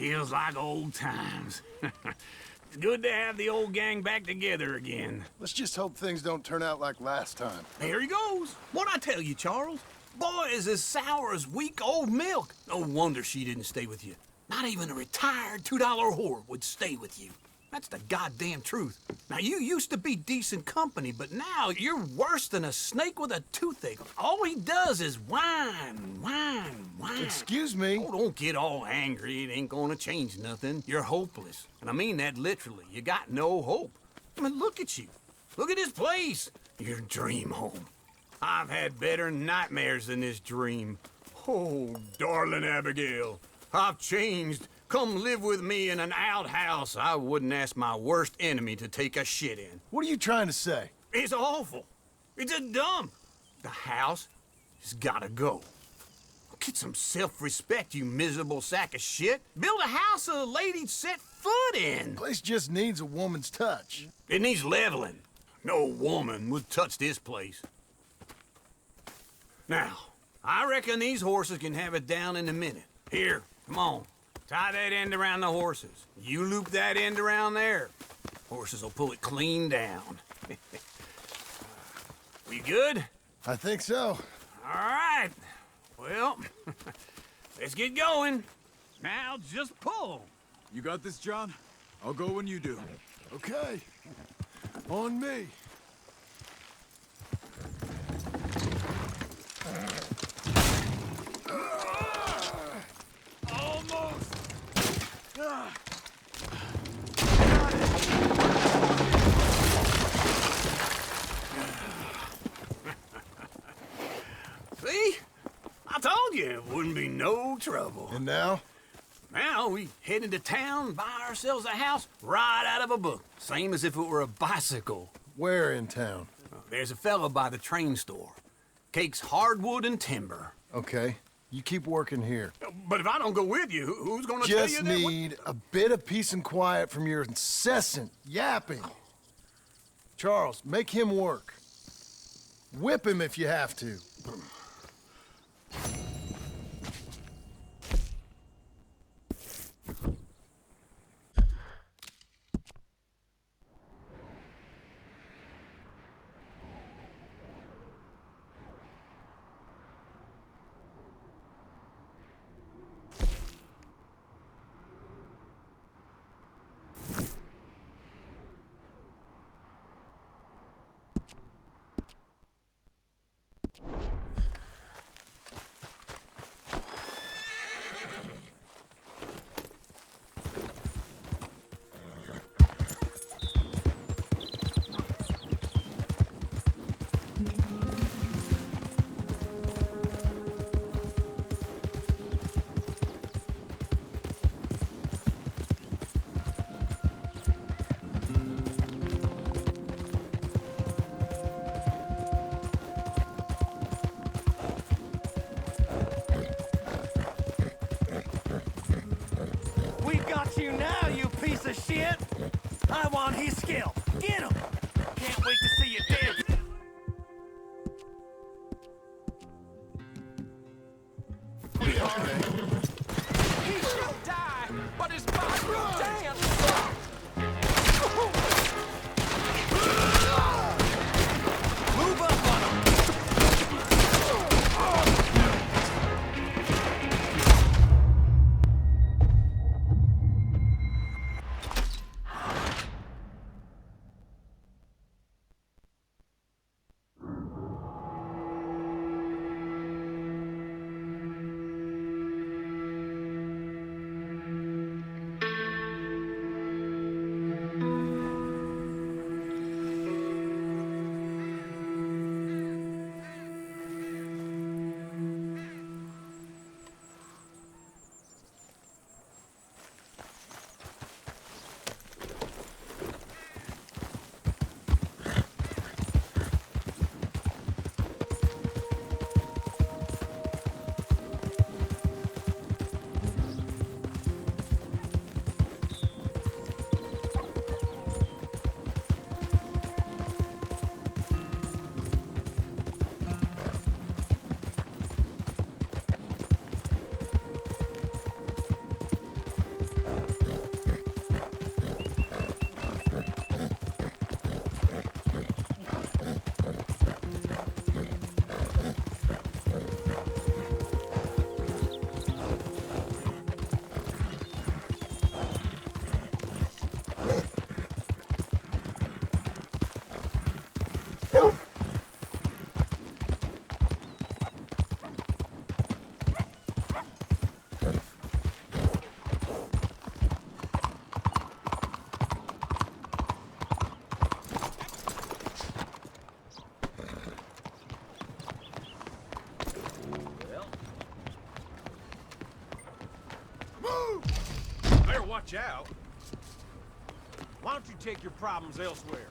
Feels like old times. It's good to have the old gang back together again. Let's just hope things don't turn out like last time. There he goes. What'd I tell you, Charles? Boy is as sour as week-old milk. No wonder she didn't stay with you. Not even a retired $2 whore would stay with you. That's the goddamn truth. Now, you used to be decent company, but now you're worse than a snake with a toothache. All he does is whine, whine, whine. Excuse me? Oh, don't get all angry. It ain't gonna change nothing. You're hopeless. And I mean that literally. You got no hope. I mean, look at you. Look at this place. Your dream home. I've had better nightmares than this dream. Oh, darling Abigail, I've changed. Come live with me in an outhouse I wouldn't ask my worst enemy to take a shit in. What are you trying to say? It's awful. It's a dump. The house has gotta go. Get some self-respect, you miserable sack of shit. Build a house a lady'd set foot in. The place just needs a woman's touch. It needs leveling. No woman would touch this place. Now, I reckon these horses can have it down in a minute. Here, come on. Tie that end around the horses. You loop that end around there. Horses will pull it clean down. We good? I think so. All right. Well, let's get going. Now just pull. You got this, John? I'll go when you do. Okay. On me. Almost. See? I told you it wouldn't be no trouble. And now? Now we head into town, buy ourselves a house right out of a book. Same as if it were a bicycle. Where in town? There's a fella by the train store. Cakes hardwood and timber. Okay. You keep working here. But if I don't go with you, who's gonna tell you Just that? need a bit of peace and quiet from your incessant yapping. Charles, make him work. Whip him if you have to. You now, you piece of shit! I want his skill. Get him! Can't wait to see you dance. He should die, but his body will dance. Move up on him. watch out. Why don't you take your problems elsewhere?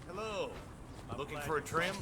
Hello. Looking for a trim?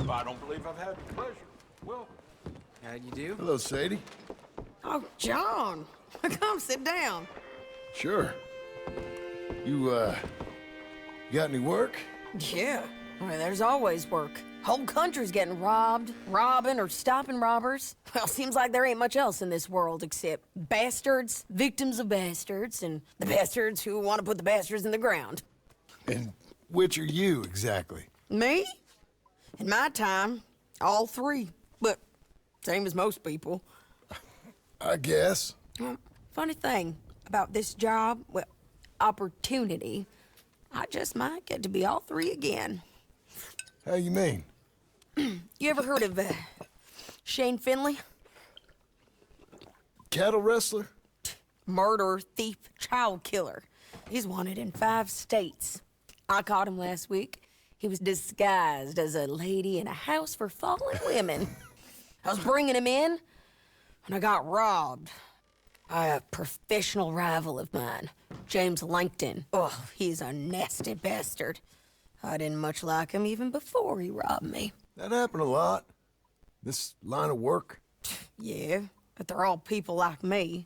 I don't believe I've had the pleasure. Welcome. How'd you do? Hello, Sadie. Oh, John. Come sit down. Sure. You got any work? Yeah. Well, there's always work. Whole country's getting robbed, robbing, or stopping robbers. Well, seems like there ain't much else in this world except bastards, victims of bastards, and the bastards who want to put the bastards in the ground. And which are you, exactly? Me? In my time, all three. But same as most people. I guess. Well, funny thing about this job, well, opportunity, I just might get to be all three again. How you mean? You ever heard of Shane Finley? Cattle wrestler? Murderer, thief, child killer. He's wanted in 5 states. I caught him last week. He was disguised as a lady in a house for fallen women. I was bringing him in, and I got robbed by a professional rival of mine, James Langton. Oh, he's a nasty bastard. I didn't much like him even before he robbed me. That happened a lot. This line of work. Yeah, but they're all people like me.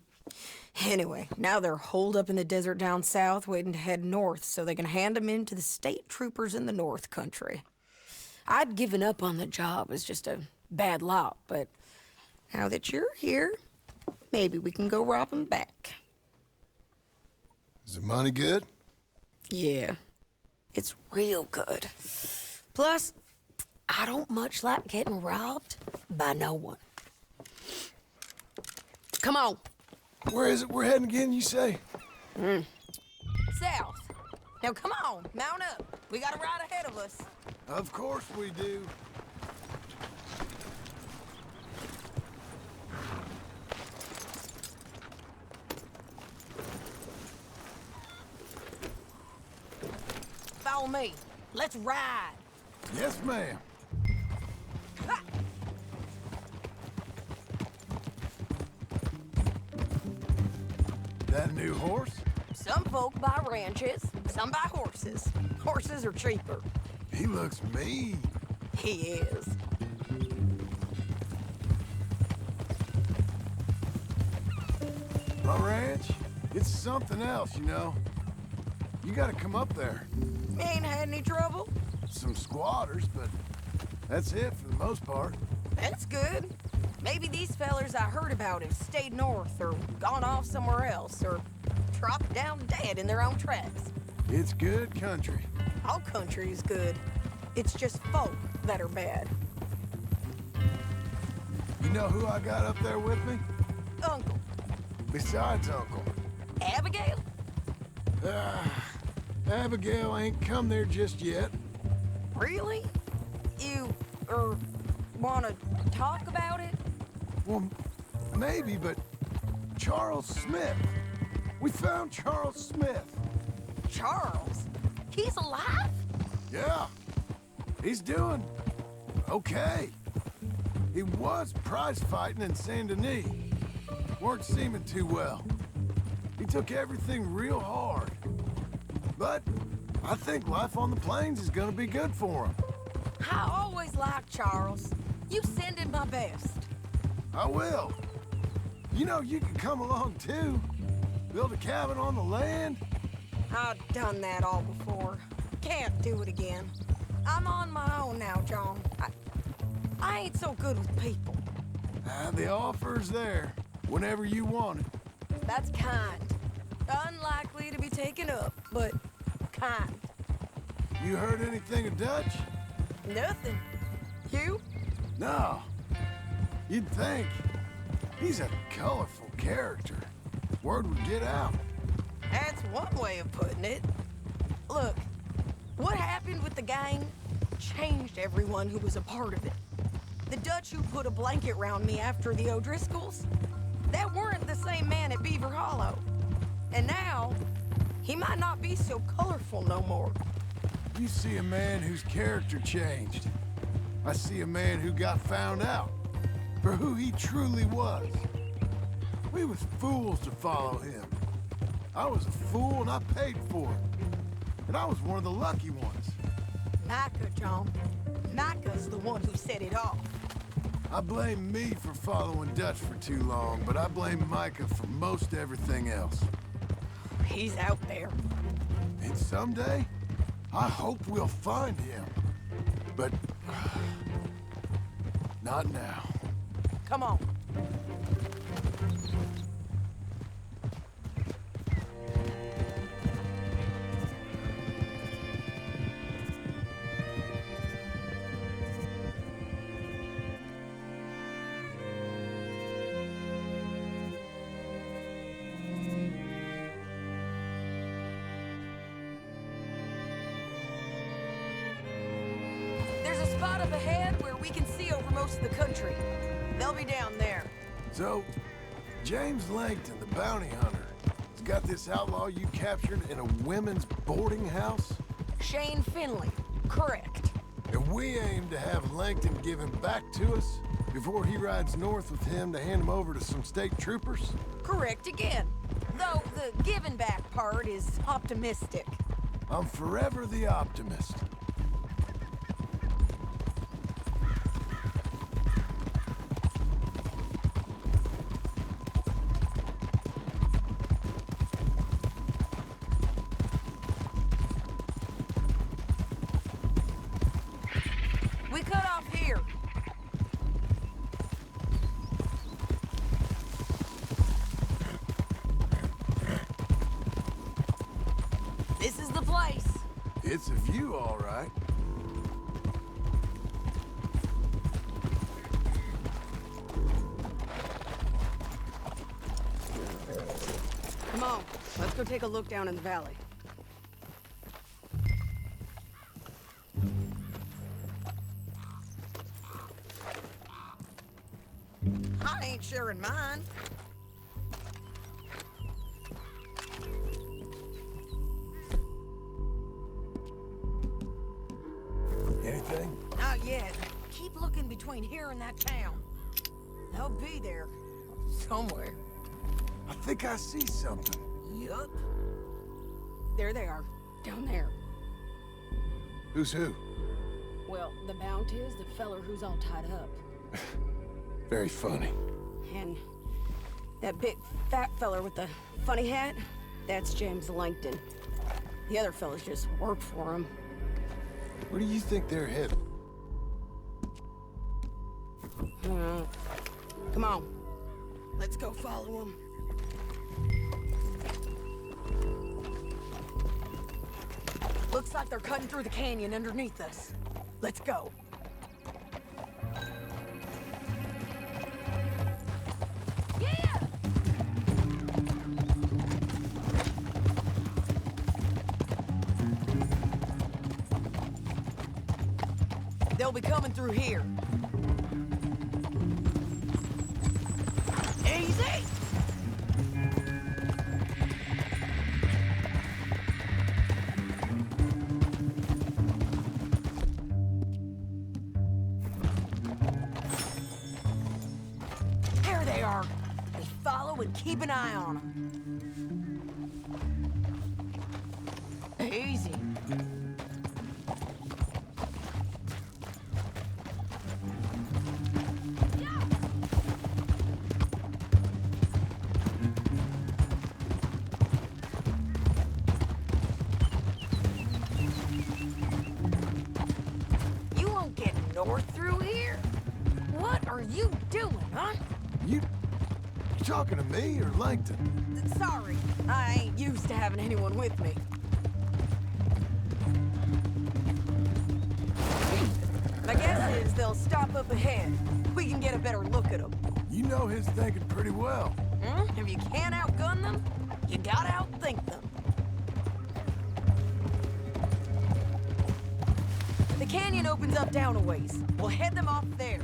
Anyway, now they're holed up in the desert down south, waiting to head north so they can hand them in to the state troopers in the north country. I'd given up on the job as just a bad lot, but now that you're here, maybe we can go rob them back. Is the money good? Yeah, it's real good. Plus, I don't much like getting robbed by no one. Come on. Where is it we're heading again, you say? South. Now come on, mount up. We got a ride ahead of us. Of course we do. Follow me. Let's ride. Yes, ma'am. Ha! That new horse? Some folk buy ranches, some buy horses. Horses are cheaper. He looks mean. He is. My ranch, it's something else, you know. You gotta come up there. Ain't had any trouble? Some squatters, but that's it for the most part. That's good. Maybe these fellers I heard about have stayed north or gone off somewhere else or dropped down dead in their own tracks. It's good country. All country is good. It's just folk that are bad. You know who I got up there with me? Uncle. Besides Uncle. Abigail? Abigail ain't come there just yet. Really? You, want to talk about it? Well, maybe, but Charles Smith. We found Charles Smith. Charles? He's alive? Yeah. He's doing okay. He was prize fighting in Saint Denis. Weren't seeming too well. He took everything real hard. But I think life on the plains is gonna be good for him. I always liked Charles. You send him my best. I will. You know, you can come along too. Build a cabin on the land. I've done that all before. Can't do it again. I'm on my own now, John. I ain't so good with people. The offer's there, whenever you want it. That's kind. Unlikely to be taken up, but kind. You heard anything of Dutch? Nothing. You? No. You'd think. He's a colorful character. Word would get out. That's one way of putting it. Look, what happened with the gang changed everyone who was a part of it. The Dutch who put a blanket round me after the O'Driscolls, that weren't the same man at Beaver Hollow. And now, he might not be so colorful no more. You see a man whose character changed. I see a man who got found out for who he truly was. We was fools to follow him. I was a fool and I paid for it. And I was one of the lucky ones. Micah, John. Micah's the one who set it off. I blame me for following Dutch for too long, but I blame Micah for most everything else. He's out there. And someday, I hope we'll find him. But not now. Come on. Spot up ahead where we can see over most of the country. They'll be down there. So, James Langton, the bounty hunter, has got this outlaw you captured in a women's boarding house? Shane Finley, correct. And we aim to have Langton give him back to us before he rides north with him to hand him over to some state troopers? Correct again. Though the giving back part is optimistic. I'm forever the optimist. We cut off here. This is the place. It's a view, all right. Come on, let's go take a look down in the valley. I ain't sharing mine. Anything? Not yet. Keep looking between here and that town. They'll be there. Somewhere. I think I see something. Yup. There they are. Down there. Who's who? Well, the Mount is the feller who's all tied up. Very funny. And that big fat feller with the funny hat, that's James Langton. The other fellas just work for him. Where do you think they're headed? Come on. Let's go follow them. Looks like they're cutting through the canyon underneath us. Let's go. Yeah! They'll be coming through here. Easy! There they are. Just follow and keep an eye on them. Easy. You won't get north through here? What are you doing, huh? You talking to me or Langton? Sorry, I ain't used to having anyone with me. My guess is they'll stop up ahead. We can get a better look at them. You know his thinking pretty well. If you can't outgun them, you gotta outthink them. The canyon opens up down a ways. We'll head them off there.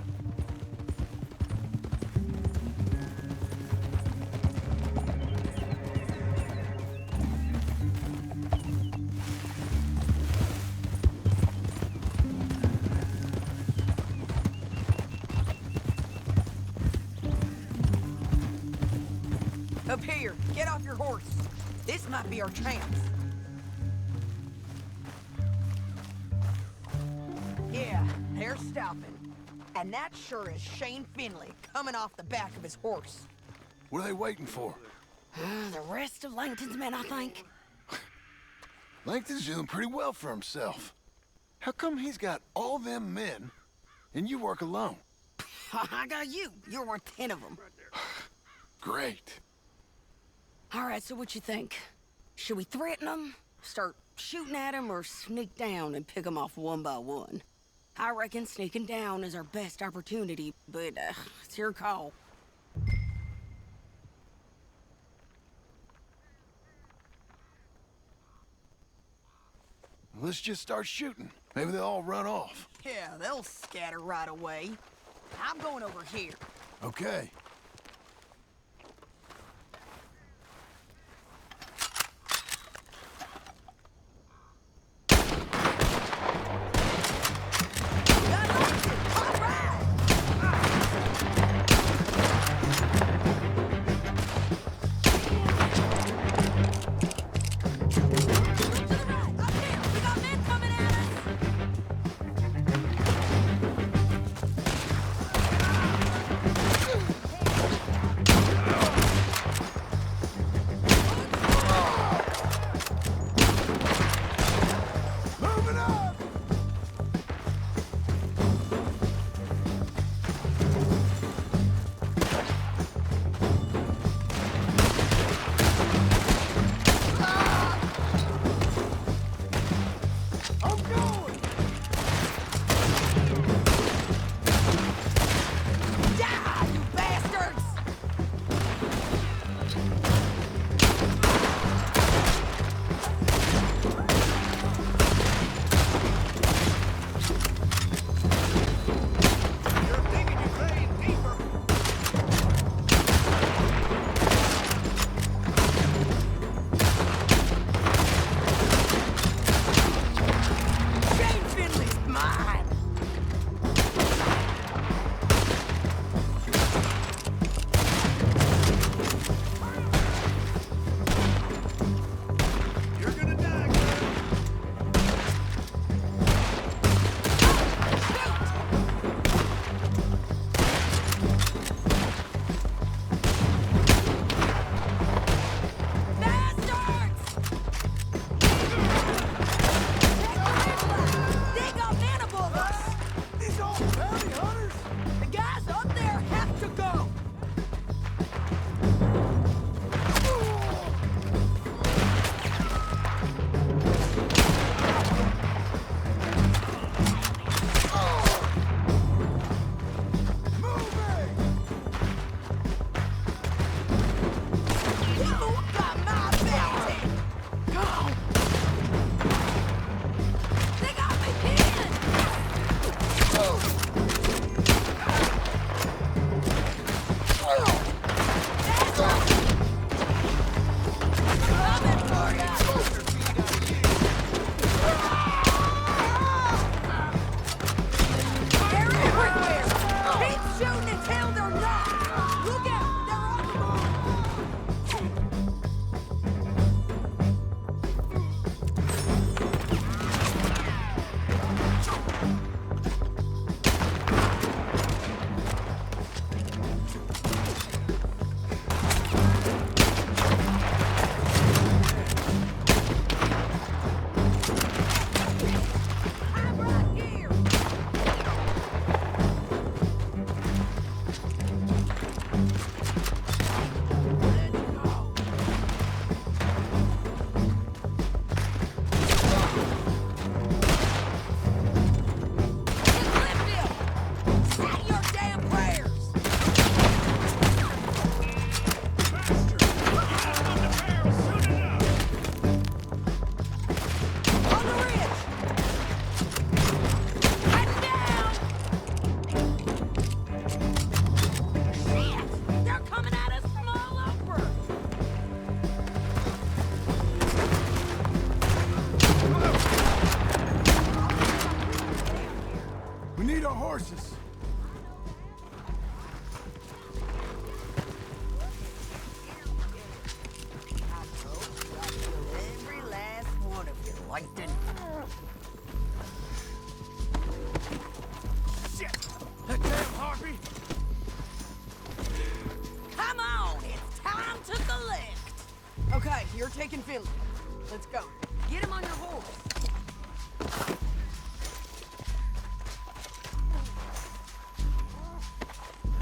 Up here, get off your horse. This might be our chance. Yeah, they're stopping. And that sure is Shane Finley coming off the back of his horse. What are they waiting for? The rest of Langton's men, I think. Langton's doing pretty well for himself. How come he's got all them men and you work alone? I got you. You're worth 10 of them. Great. All right, so what you think? Should we threaten them, start shooting at them, or sneak down and pick them off one by one? I reckon sneaking down is our best opportunity, but it's your call. Let's just start shooting. Maybe they'll all run off. Yeah, they'll scatter right away. I'm going over here. Okay. You're taking Finley. Let's go. Get him on your horse.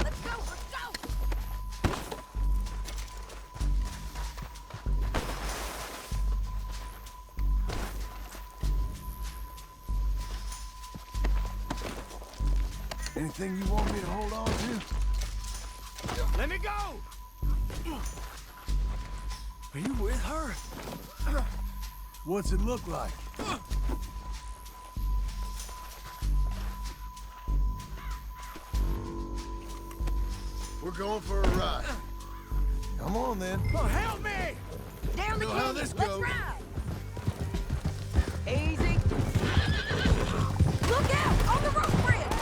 Let's go, let's go! Anything you want me to hold on to? Let me go! Are you with her? What's it look like? We're going for a ride. Come on, then. Oh, help me! Down the Know canyon, how this let's goes. ride! Easy. Look out! On the rope bridge!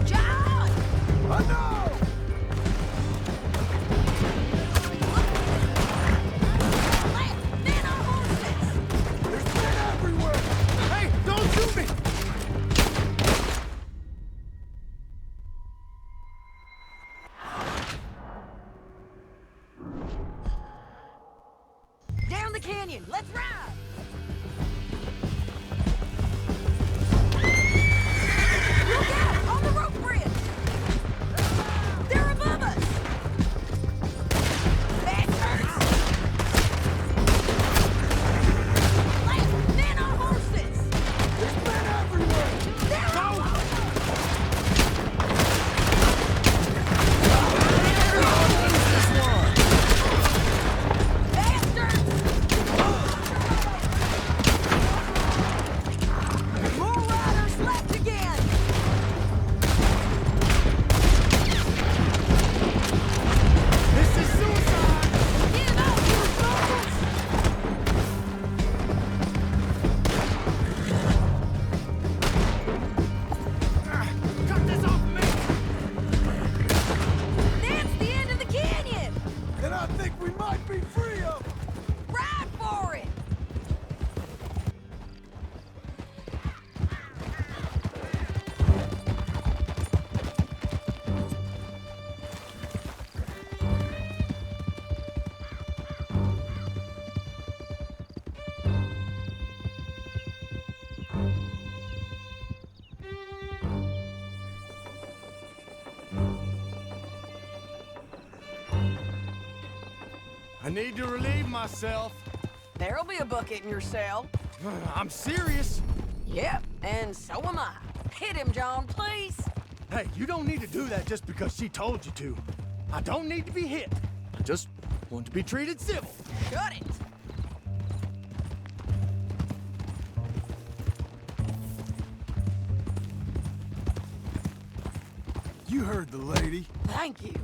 John! I know! Left, men on horses! There's men everywhere! Hey, don't shoot me! Down the canyon, let's ride! Look out! On the rope bridge! They're above us! Bastards! Left, men on horses! There's men everywhere! They're bastards! More riders left again! This is suicide! Give up, you fools! Cut this off me! That's the end of the canyon! And I think we might be free of them! Ride for it! I need to relieve myself. There'll be a bucket in your cell. I'm serious. Yep, and so am I. Hit him, John, please. Hey, you don't need to do that just because she told you to. I don't need to be hit. I just want to be treated civil. Shut it. You heard the lady. Thank you.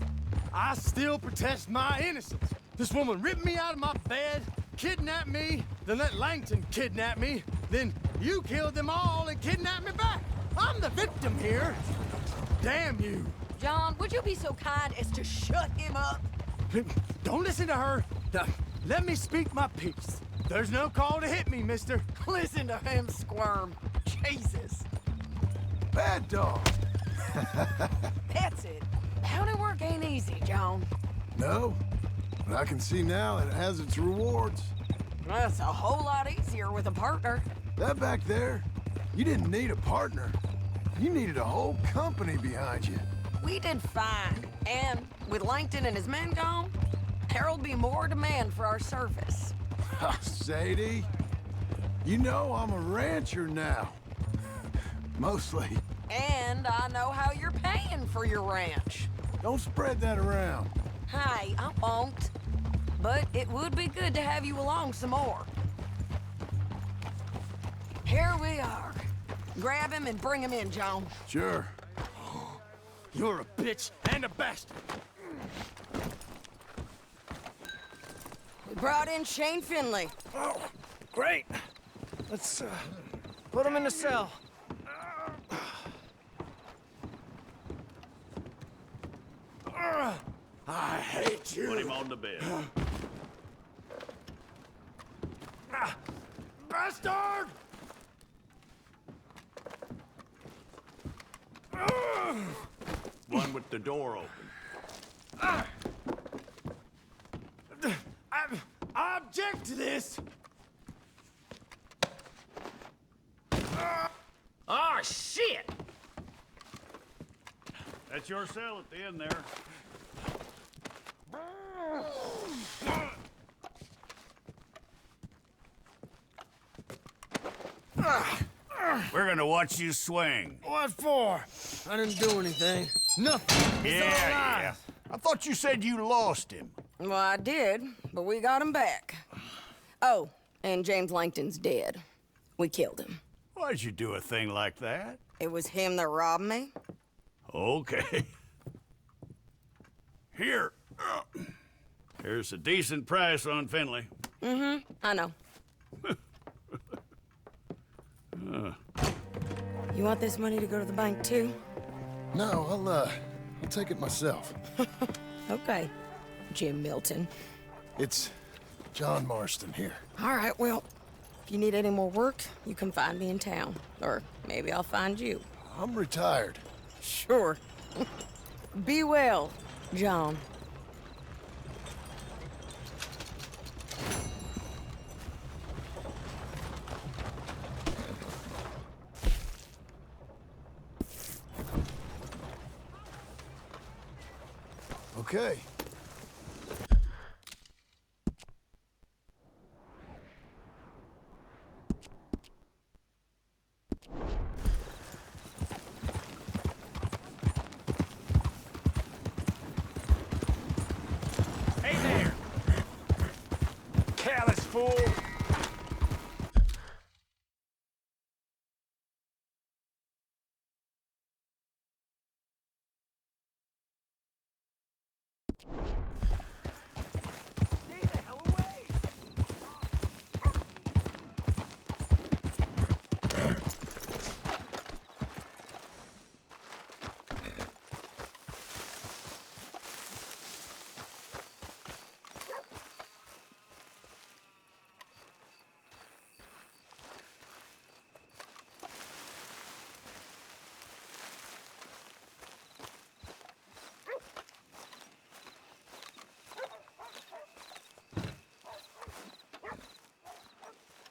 I still protest my innocence. This woman ripped me out of my bed, kidnapped me, then let Langton kidnap me, then you killed them all and kidnapped me back. I'm the victim here. Damn you. John, would you be so kind as to shut him up? Don't listen to her. Let me speak my piece. There's no call to hit me, mister. Listen to him squirm. Jesus. Bad dog. That's it. County work ain't easy, John. No, but I can see now that it has its rewards. That's a whole lot easier with a partner. That back there, you didn't need a partner. You needed a whole company behind you. We did fine. And with Langton and his men gone, there'll be more demand for our service. Sadie, you know I'm a rancher now. Mostly. And I know how you're paying for your ranch. Don't spread that around. Hey, I won't. But it would be good to have you along some more. Here we are. Grab him and bring him in, John. Sure. You're a bitch and a bastard. We brought in Shane Finley. Oh, great. Let's put him in the cell. I hate you. Put him on the bed. Bastard! One with the door open. object to this. Oh, shit! That's your cell at the end there. We're gonna watch you swing. What for? I didn't do anything. Nothing. It's all lies. I thought you said you lost him. Well, I did, but we got him back. Oh, and James Langton's dead. We killed him. Why'd you do a thing like that? It was him that robbed me. Okay. Here. Here's a decent price on Finley. I know. You want this money to go to the bank, too? No, I'll take it myself. Okay, Jim Milton. It's John Marston here. All right, well, if you need any more work, you can find me in town. Or maybe I'll find you. I'm retired. Sure. Be well, John. Okay. Hey there! Callous fool!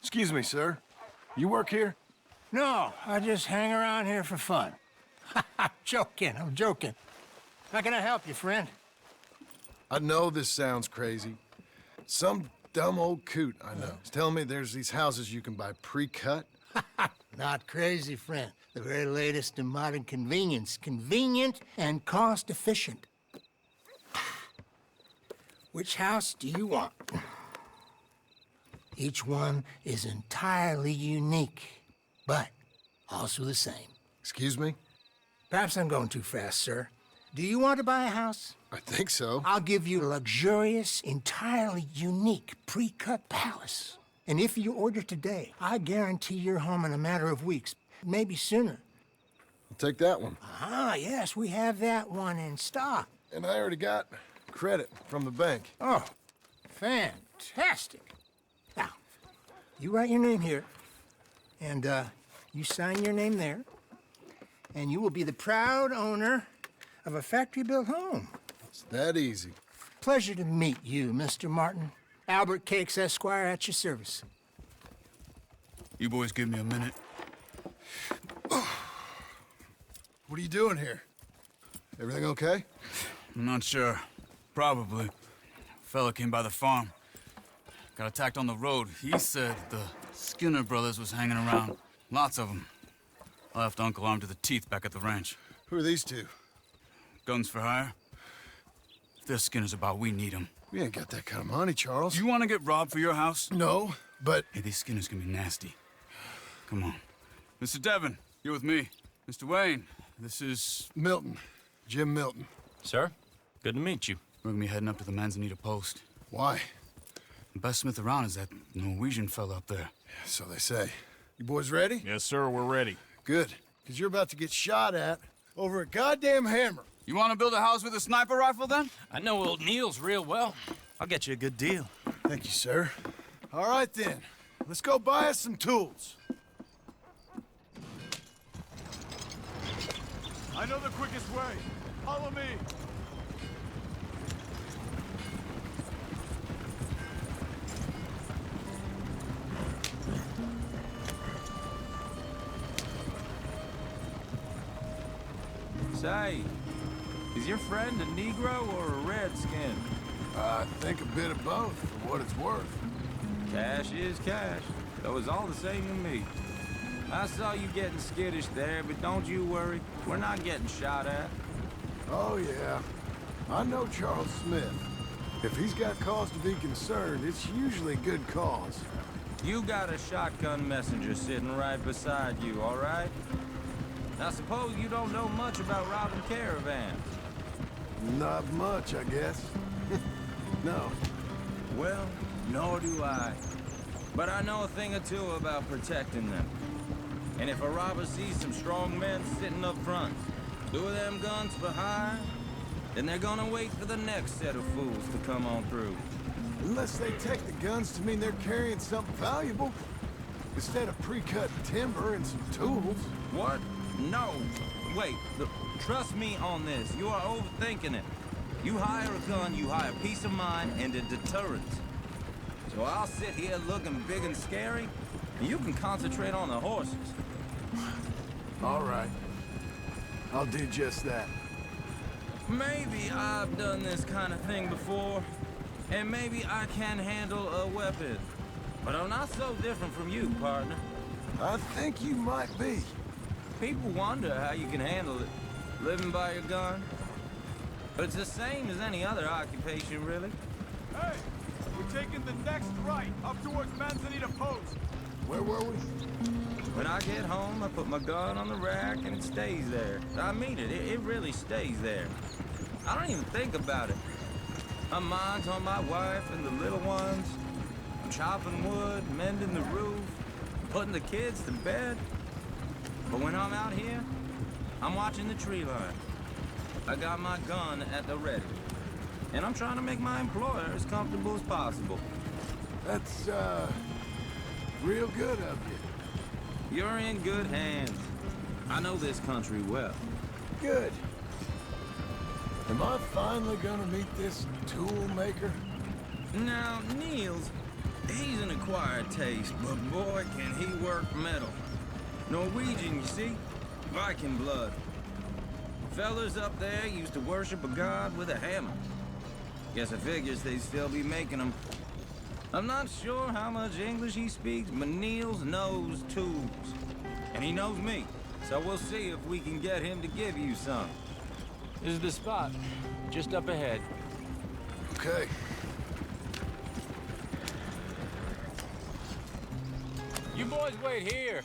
Excuse me, sir. You work here? No, I just hang around here for fun. I'm joking. How can I help you, friend? I know this sounds crazy. Some dumb old coot I know is telling me there's these houses you can buy pre-cut. Not crazy, friend. The very latest in modern convenience. Convenient and cost-efficient. Which house do you want? Each one is entirely unique, but also the same. Excuse me? Perhaps I'm going too fast, sir. Do you want to buy a house? I think so. I'll give you a luxurious, entirely unique, pre-cut palace. And if you order today, I guarantee you're home in a matter of weeks, maybe sooner. I'll take that one. Ah, yes, we have that one in stock. And I already got credit from the bank. Oh, fantastic. Now, you write your name here, and you sign your name there, and you will be the proud owner of a factory-built home. It's that easy. Pleasure to meet you, Mr. Martin. Albert Cakes, Esquire, at your service. You boys give me a minute. What are you doing here? Everything okay? I'm not sure. Probably. Fella came by the farm. Got attacked on the road. He said the Skinner brothers was hanging around. Lots of them. I left Uncle armed to the teeth back at the ranch. Who are these two? Guns for hire? If they're Skinner's about, we need them. We ain't got that kind of money, Charles. You want to get robbed for your house? No, but... Hey, these Skinners can be nasty. Come on. Mr. Devon, you're with me. Mr. Wayne, this is... Milton. Jim Milton. Sir, good to meet you. We're gonna be heading up to the Manzanita post. Why? The best smith around is that Norwegian fella up there. So they say. You boys ready? Yes, sir, we're ready. Good. Because you're about to get shot at over a goddamn hammer. You want to build a house with a sniper rifle, then? I know old Neil's real well. I'll get you a good deal. Thank you, sir. All right, then. Let's go buy us some tools. I know the quickest way. Follow me. Say, is your friend a Negro or a Redskin? I think a bit of both, for what it's worth. Cash is cash. Though it's all the same to me. I saw you getting skittish there, but don't you worry. We're not getting shot at. Oh, yeah. I know Charles Smith. If he's got cause to be concerned, it's usually good cause. You got a shotgun messenger sitting right beside you, all right? Now suppose you don't know much about robbing caravans. Not much, I guess. No. Well, nor do I. But I know a thing or two about protecting them. And if a robber sees some strong men sitting up front, 2 of them guns for hire, then they're gonna wait for the next set of fools to come on through. Unless they take the guns to mean they're carrying something valuable. Instead of pre-cut timber and some tools. What? No. Wait, look, trust me on this. You are overthinking it. You hire a gun, you hire peace of mind and a deterrent. So I'll sit here looking big and scary, and you can concentrate on the horses. All right. I'll do just that. Maybe I've done this kind of thing before, and maybe I can handle a weapon. But I'm not so different from you, partner. I think you might be. People wonder how you can handle it, living by your gun. But it's the same as any other occupation, really. Hey! We're taking the next right, up towards Manzanita Post. Where were we? When I get home, I put my gun on the rack and it stays there. I mean it, it really stays there. I don't even think about it. My mind's on my wife and the little ones. I'm chopping wood, mending the roof, putting the kids to bed. But when I'm out here, I'm watching the tree line. I got my gun at the ready. And I'm trying to make my employer as comfortable as possible. That's, real good of you. You're in good hands. I know this country well. Good. Am I finally gonna meet this tool maker? Now, Niels, he's an acquired taste, but boy, can he work metal. Norwegian, you see? Viking blood. Fellas up there used to worship a god with a hammer. Guess it figures they'd still be making them. I'm not sure how much English he speaks, but Niels knows tools. And he knows me, so we'll see if we can get him to give you some. This is the spot, just up ahead. Okay. You boys wait here.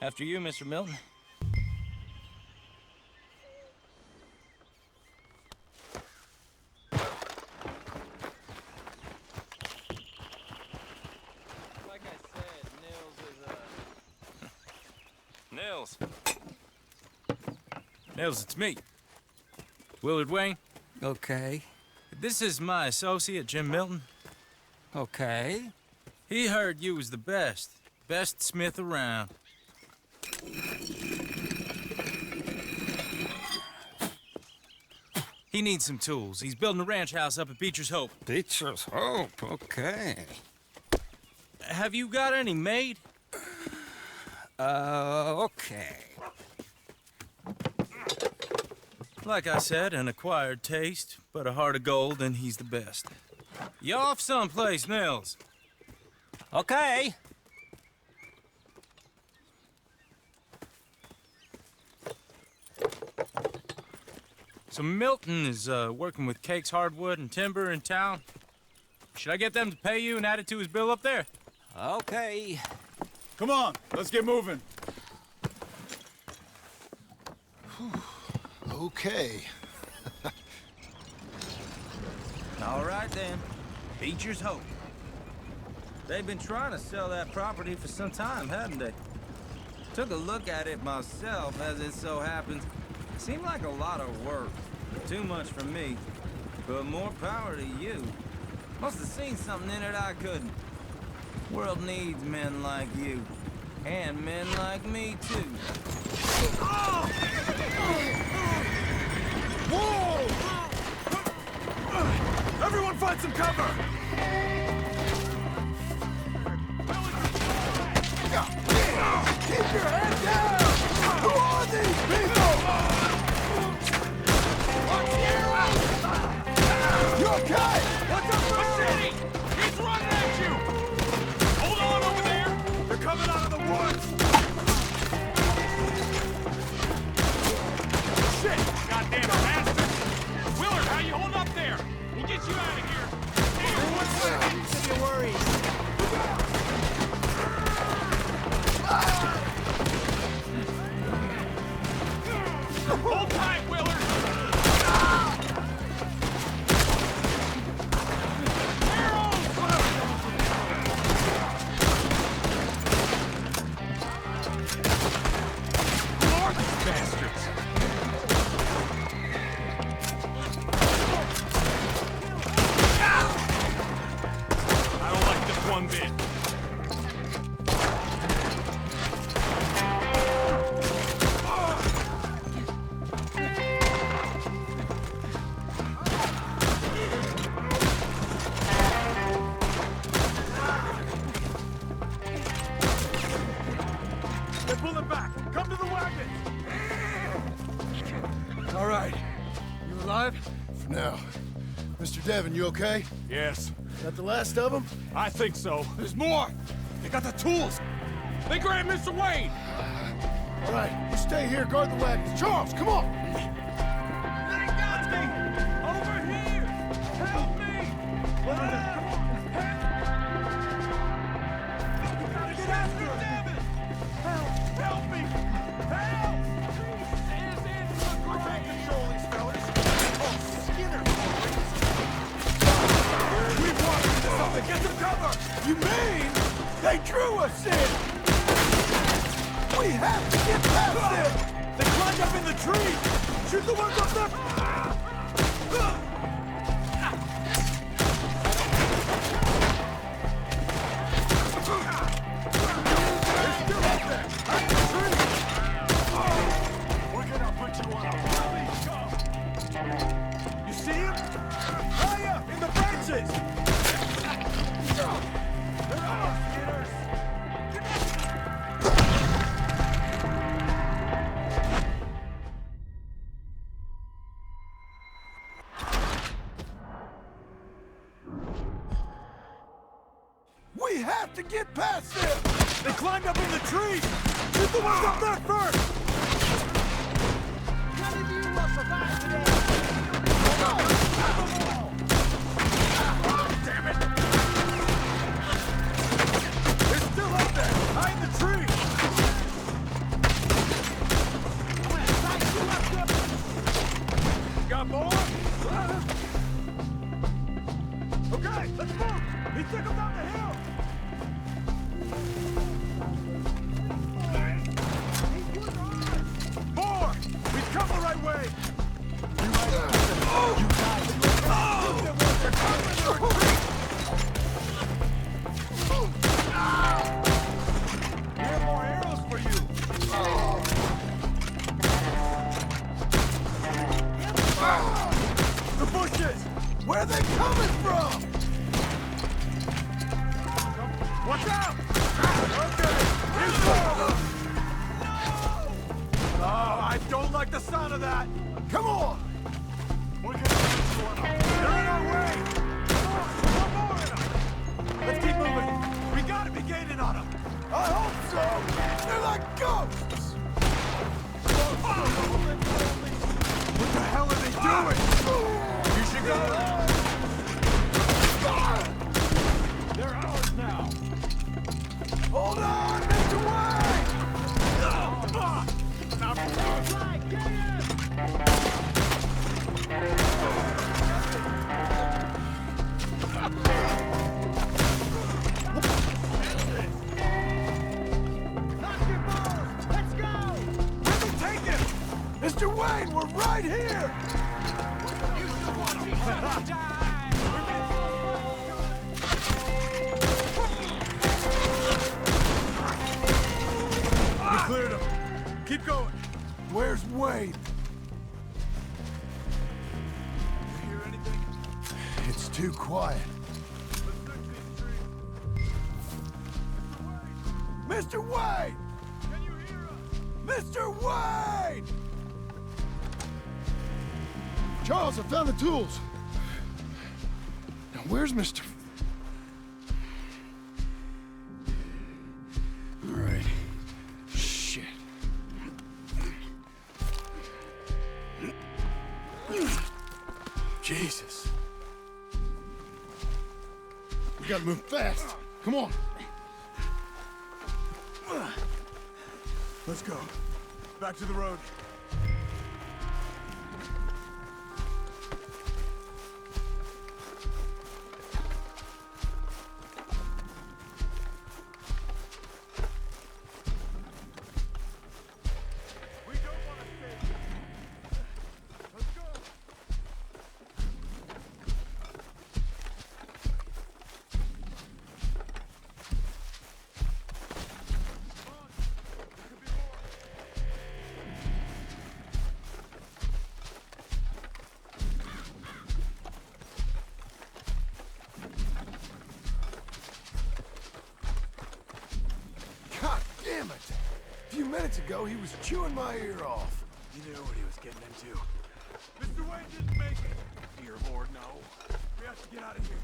After you, Mr. Milton. Like I said, Nils is Nils, it's me. Willard Wayne. Okay. This is my associate, Jim Milton. Okay. He heard you was the best smith around. He needs some tools. He's building a ranch house up at Beecher's Hope. Beecher's Hope, okay. Have you got any made? Okay. Like I said, an acquired taste, but a heart of gold, and he's the best. You off someplace, Nils? Okay. So Milton is working with Cake's Hardwood and Timber in town. Should I get them to pay you and add it to his bill up there? Okay. Come on, let's get moving. Okay. All right, then. Beecher's Hope. They've been trying to sell that property for some time, haven't they? Took a look at it myself, as it so happens. Seemed like a lot of work. Too much for me. But more power to you. Must have seen something in it I couldn't. World needs men like you. And men like me, too. Whoa! Everyone find some cover! Keep your head down! Who are these people? right. You alive? For now. Mr. Devon, you okay? Yes, That the last of them? I think so. There's more! They got the tools! They grabbed Mr. Wayne! All right, you stay here, guard the wagons. Charles, come on! They got me! Over here! Help me! Help! We gotta get after him! Help! Help me! Help! Is in the grave! I can't control these fellas! Oh, Skinner! We want this up and get some cover! You mean they drew us in? We have to get past them! They climbed up in the tree! Shoot the ones up there! They're still up there! Up the tree! We're gonna put you on a belly shot! You see him? Higher! In the branches! They're ours, Skinners! We have to get past them! They climbed up in the trees! Shoot the ones up there first! None of you will survive today! Damn it! They're still up there! Hide in the tree! Got more? Okay, let's move! He took them down the hill! More! He's come the right way! You guys! We have more arrows for you! The bushes! Where are they coming from? Watch out! Okay, here's one of them! Oh, I don't like the sound of that! Come on! We're gonna get one up. They're in our way! Come on, one more in them! Let's keep moving! We gotta be gaining on them! I hope so! They're like ghosts! What the hell are they doing? You should go! They're ours now! Hold on, Mr. Wayne! Now, get him! Knock your balls! Let's go! Where they take him? Mr. Wayne, we're right here! You still want to die! We cleared him. Keep going. Where's Wayne? You hear anything? It's too quiet. Mr. Wayne! Can you hear us? Mr. Wayne! Charles, I found the tools. Now, where's Mr. All right. Shit. Jesus. We gotta move fast. Come on. Let's go. Back to the road. We don't want to stay here. Let's go. God damn it! A few minutes ago, he was chewing my ear off. He knew what he was getting into. didn't make it. Dear Lord, no. We have to get out of here.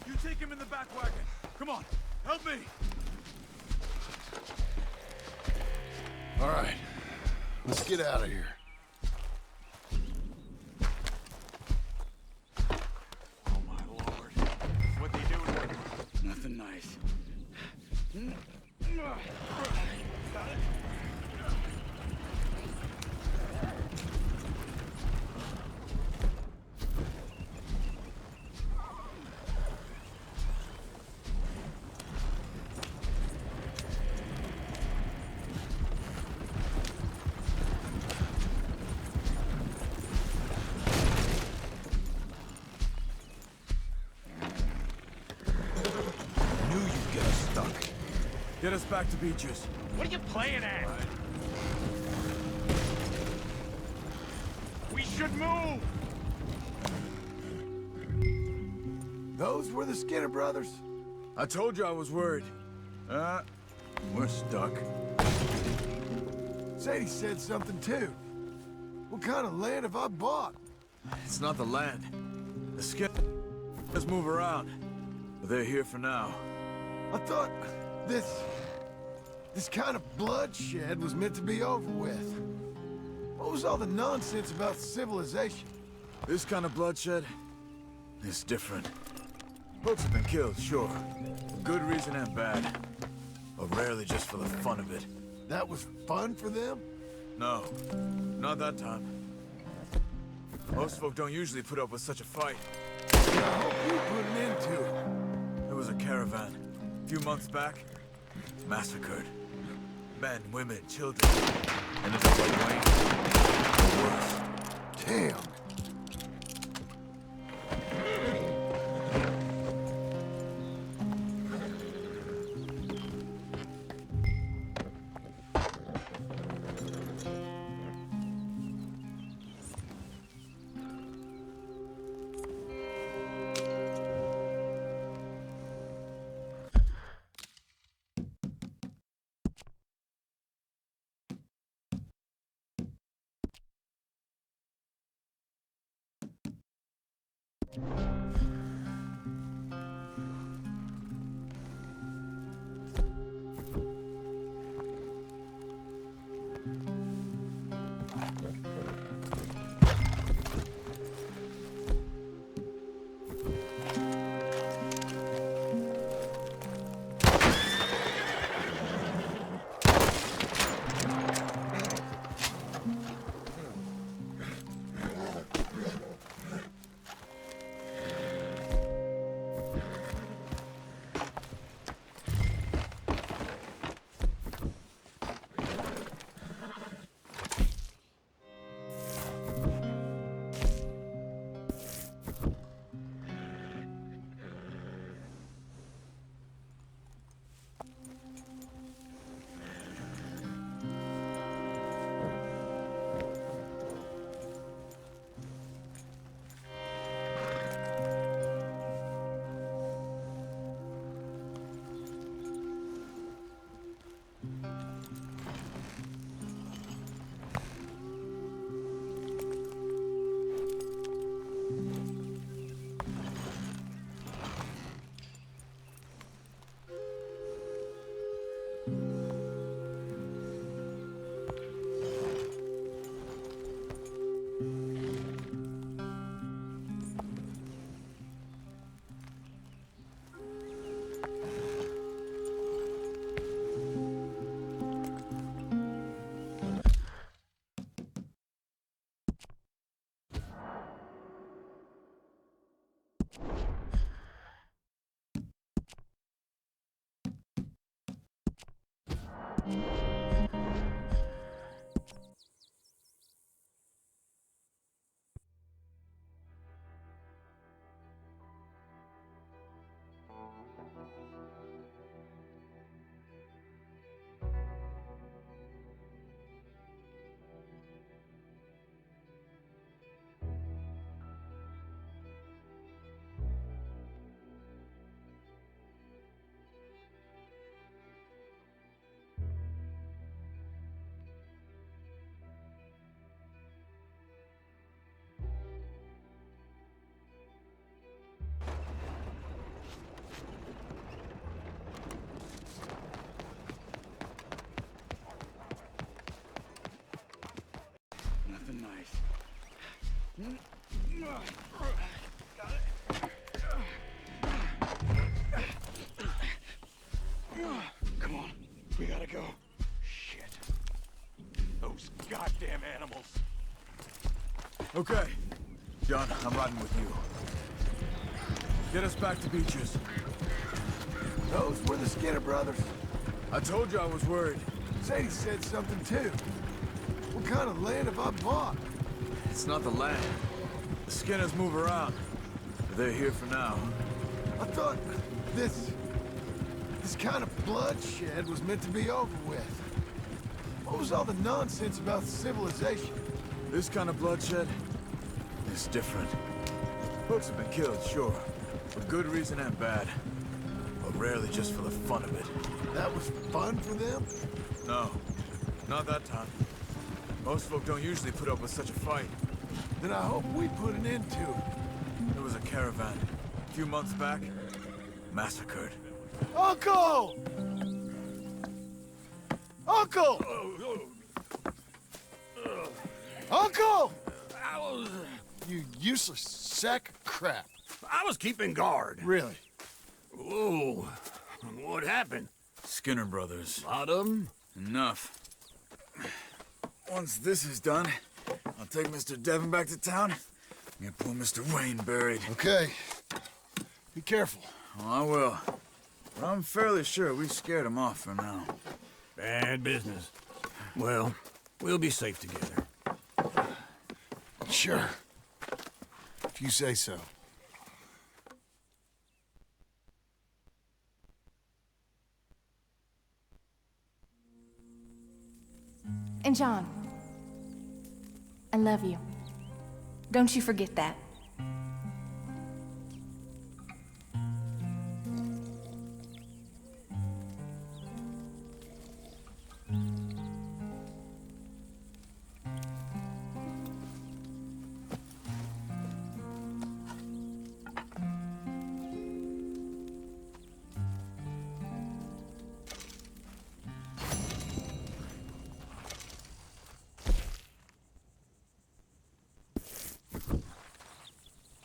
You take him in the back wagon. Come on, help me. All right, let's get out of here. Oh my Lord. What they doing? Nothing nice. Get us back to Beaches. What are you playing at? We should move! Those were the Skinner brothers? I told you I was worried. We're stuck. Sadie said something too. What kind of land have I bought? It's not the land. The Skinners move around. But they're here for now. I thought this kind of bloodshed was meant to be over with. What was all the nonsense about civilization? This kind of bloodshed is different. Folks have been killed, sure. For good reason and bad. But rarely just for the fun of it. That was fun for them? No, not that time. Most folk don't usually put up with such a fight. I hope you put an end to it. There was a caravan, a few months back, massacred. Men, women, children. And it was like rain. Or worse. Damn. Come on, we gotta go. Shit. Those goddamn animals. Okay. John, I'm riding with you. Get us back to Beaches. Those were the Skinner brothers. I told you I was worried. Sadie said something too. What kind of land have I bought? It's not the land. The Skinners move around. They're here for now. I thought this kind of bloodshed was meant to be over with. What was all the nonsense about civilization? This kind of bloodshed is different. Folks have been killed, sure. For good reason and bad. But rarely just for the fun of it. That was fun for them? No. Not that time. Most folk don't usually put up with such a fight. Then I hope we put an end to it. There was a caravan. A few months back. Massacred. Uncle! Uncle! Uncle! You useless sack of crap. I was keeping guard. Really? Whoa. What happened? Skinner brothers. Lot of them? Enough. Once this is done, I'll take Mr. Devon back to town and get poor Mr. Wayne buried. Okay. Be careful. Oh, I will. But I'm fairly sure we scared him off for now. Bad business. Well, we'll be safe together. Sure. If you say so. And John, I love you. Don't you forget that.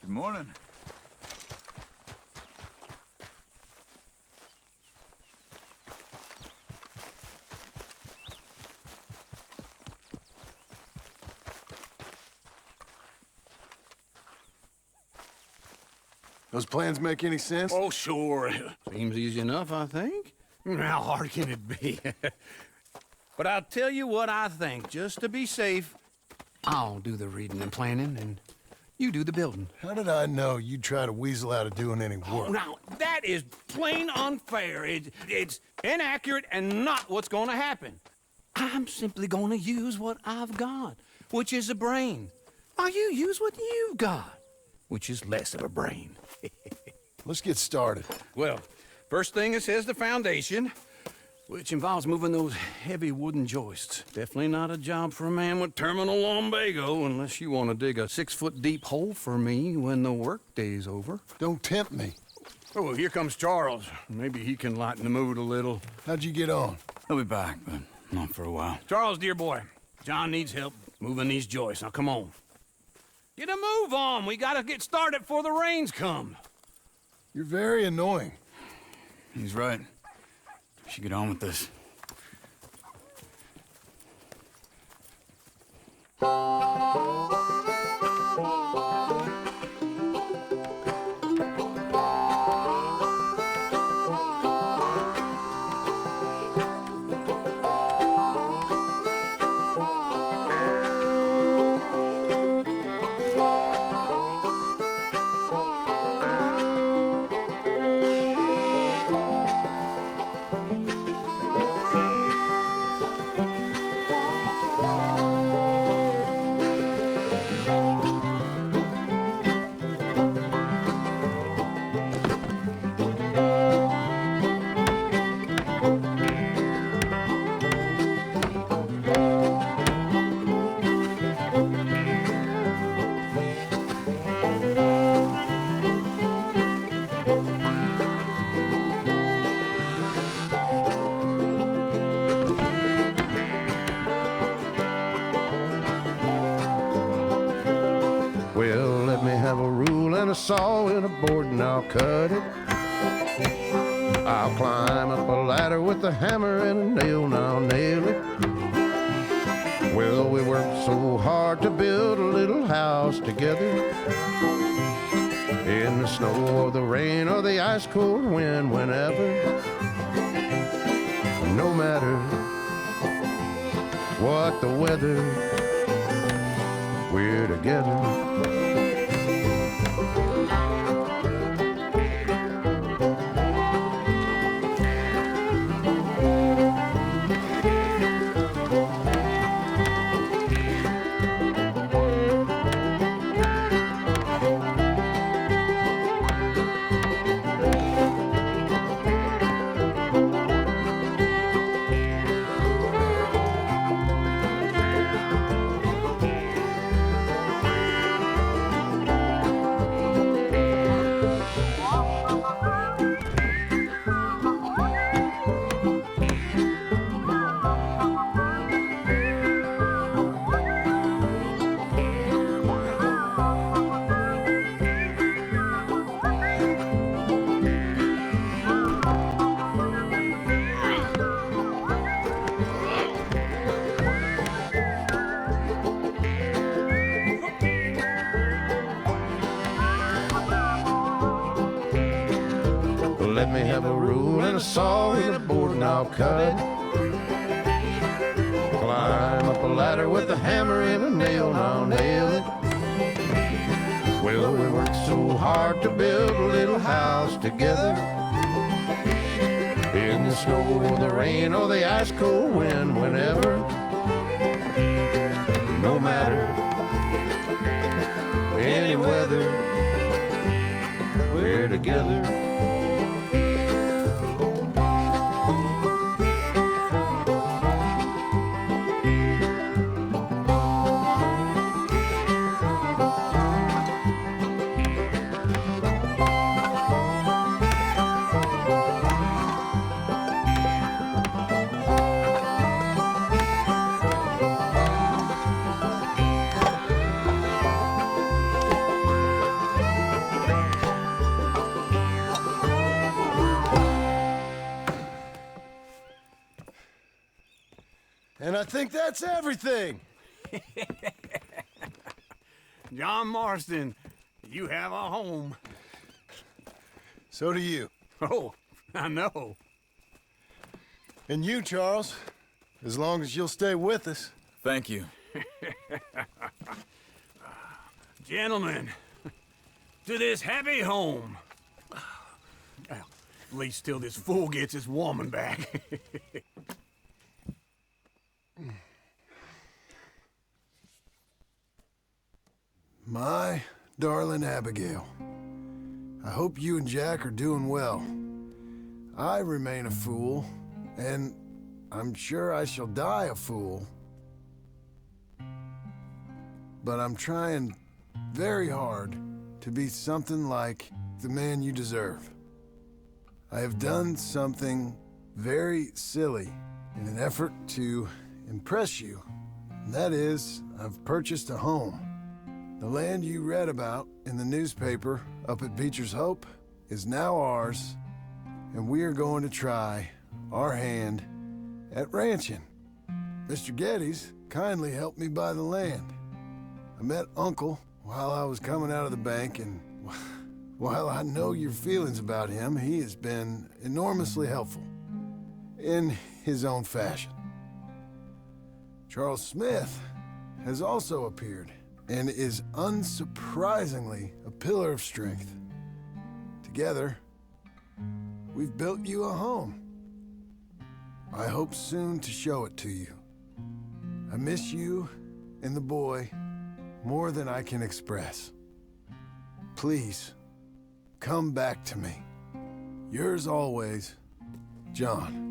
Good morning. Those plans make any sense? Oh, sure. Seems easy enough, I think. How hard can it be? But I'll tell you what I think. Just to be safe, I'll do the reading and planning, and you do the building. How did I know you'd try to weasel out of doing any work? Now, that is plain unfair. It's inaccurate and not what's going to happen. I'm simply going to use what I've got, which is a brain. Now, you use what you've got, which is less of a brain. Let's get started. Well, first thing it says the foundation, which involves moving those heavy wooden joists. Definitely not a job for a man with terminal lumbago, unless you want to dig a 6-foot deep hole for me when the workday's over. Don't tempt me. Oh, here comes Charles. Maybe he can lighten the mood a little. How'd you get on? He'll be back, but not for a while. Charles, dear boy, John needs help moving these joists. Now, come on. Get a move on. We gotta get started before the rains come. You're very annoying. He's right. We should get on with this. Well, let me have a rule and a saw and a board and I'll cut it. I'll climb up a ladder with a hammer and a nail and I'll nail it. Well, we worked so hard to build a little house together. In the snow or the rain or the ice cold wind, whenever. No matter what the weather, we're together. Let me have a rule and a saw and a board and I'll cut. Climb up a ladder with a hammer and a nail and I'll nail it. Well, we worked so hard to build a little house together. In the snow or the rain or the ice cold wind, whenever. No matter any weather, we're together. And I think that's everything. John Marston, you have a home. So do you. Oh, I know. And you, Charles, as long as you'll stay with us. Thank you. Gentlemen, to this happy home. Well, at least till this fool gets his woman back. My darling Abigail, I hope you and Jack are doing well. I remain a fool, and I'm sure I shall die a fool. But I'm trying very hard to be something like the man you deserve. I have done something very silly in an effort to impress you. And that is, I've purchased a home. The land you read about in the newspaper up at Beecher's Hope is now ours, and we are going to try our hand at ranching. Mr. Geddes kindly helped me buy the land. I met Uncle while I was coming out of the bank, and while I know your feelings about him, he has been enormously helpful in his own fashion. Charles Smith has also appeared and is unsurprisingly a pillar of strength. Together, we've built you a home. I hope soon to show it to you. I miss you and the boy more than I can express. Please, come back to me. Yours always, John.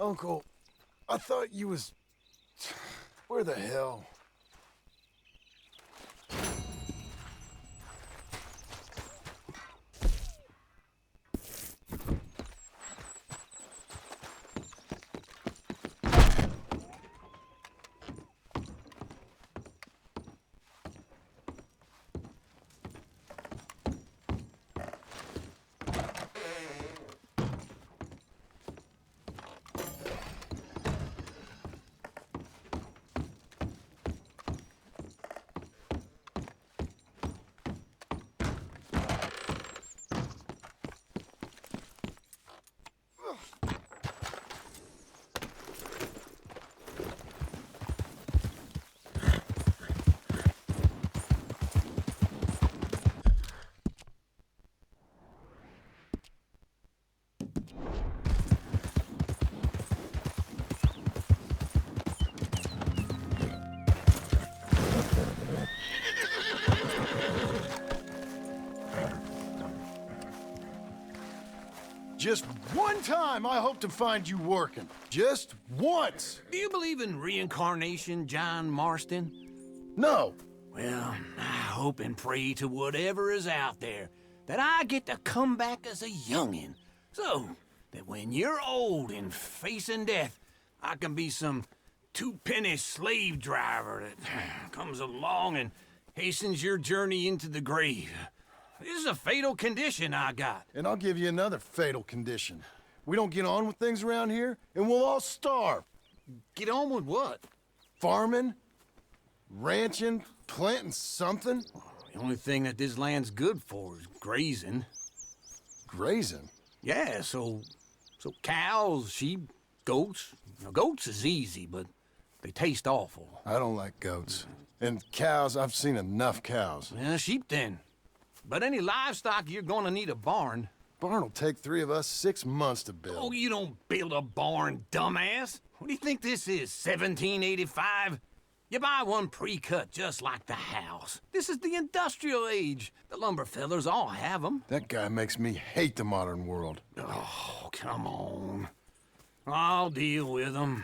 Uncle, I thought you was... Where the hell? Just one time I hope to find you working. Just once. Do you believe in reincarnation, John Marston? No. Well, I hope and pray to whatever is out there that I get to come back as a youngin', so that when you're old and facing death, I can be some two-penny slave driver that comes along and hastens your journey into the grave. This is a fatal condition I got. And I'll give you another fatal condition. We don't get on with things around here, and we'll all starve. Get on with what? Farming, ranching, planting something. The only thing that this land's good for is grazing. Grazing? Yeah, so cows, sheep, goats. Now, goats is easy, but they taste awful. I don't like goats. And cows, I've seen enough cows. Yeah, sheep then. But any livestock, you're gonna need a barn. Barn will take 3 of us 6 months to build. Oh, you don't build a barn, dumbass. What do you think this is, 1785? You buy one pre-cut just like the house. This is the industrial age. The lumber fellers all have them. That guy makes me hate the modern world. Oh, come on. I'll deal with them.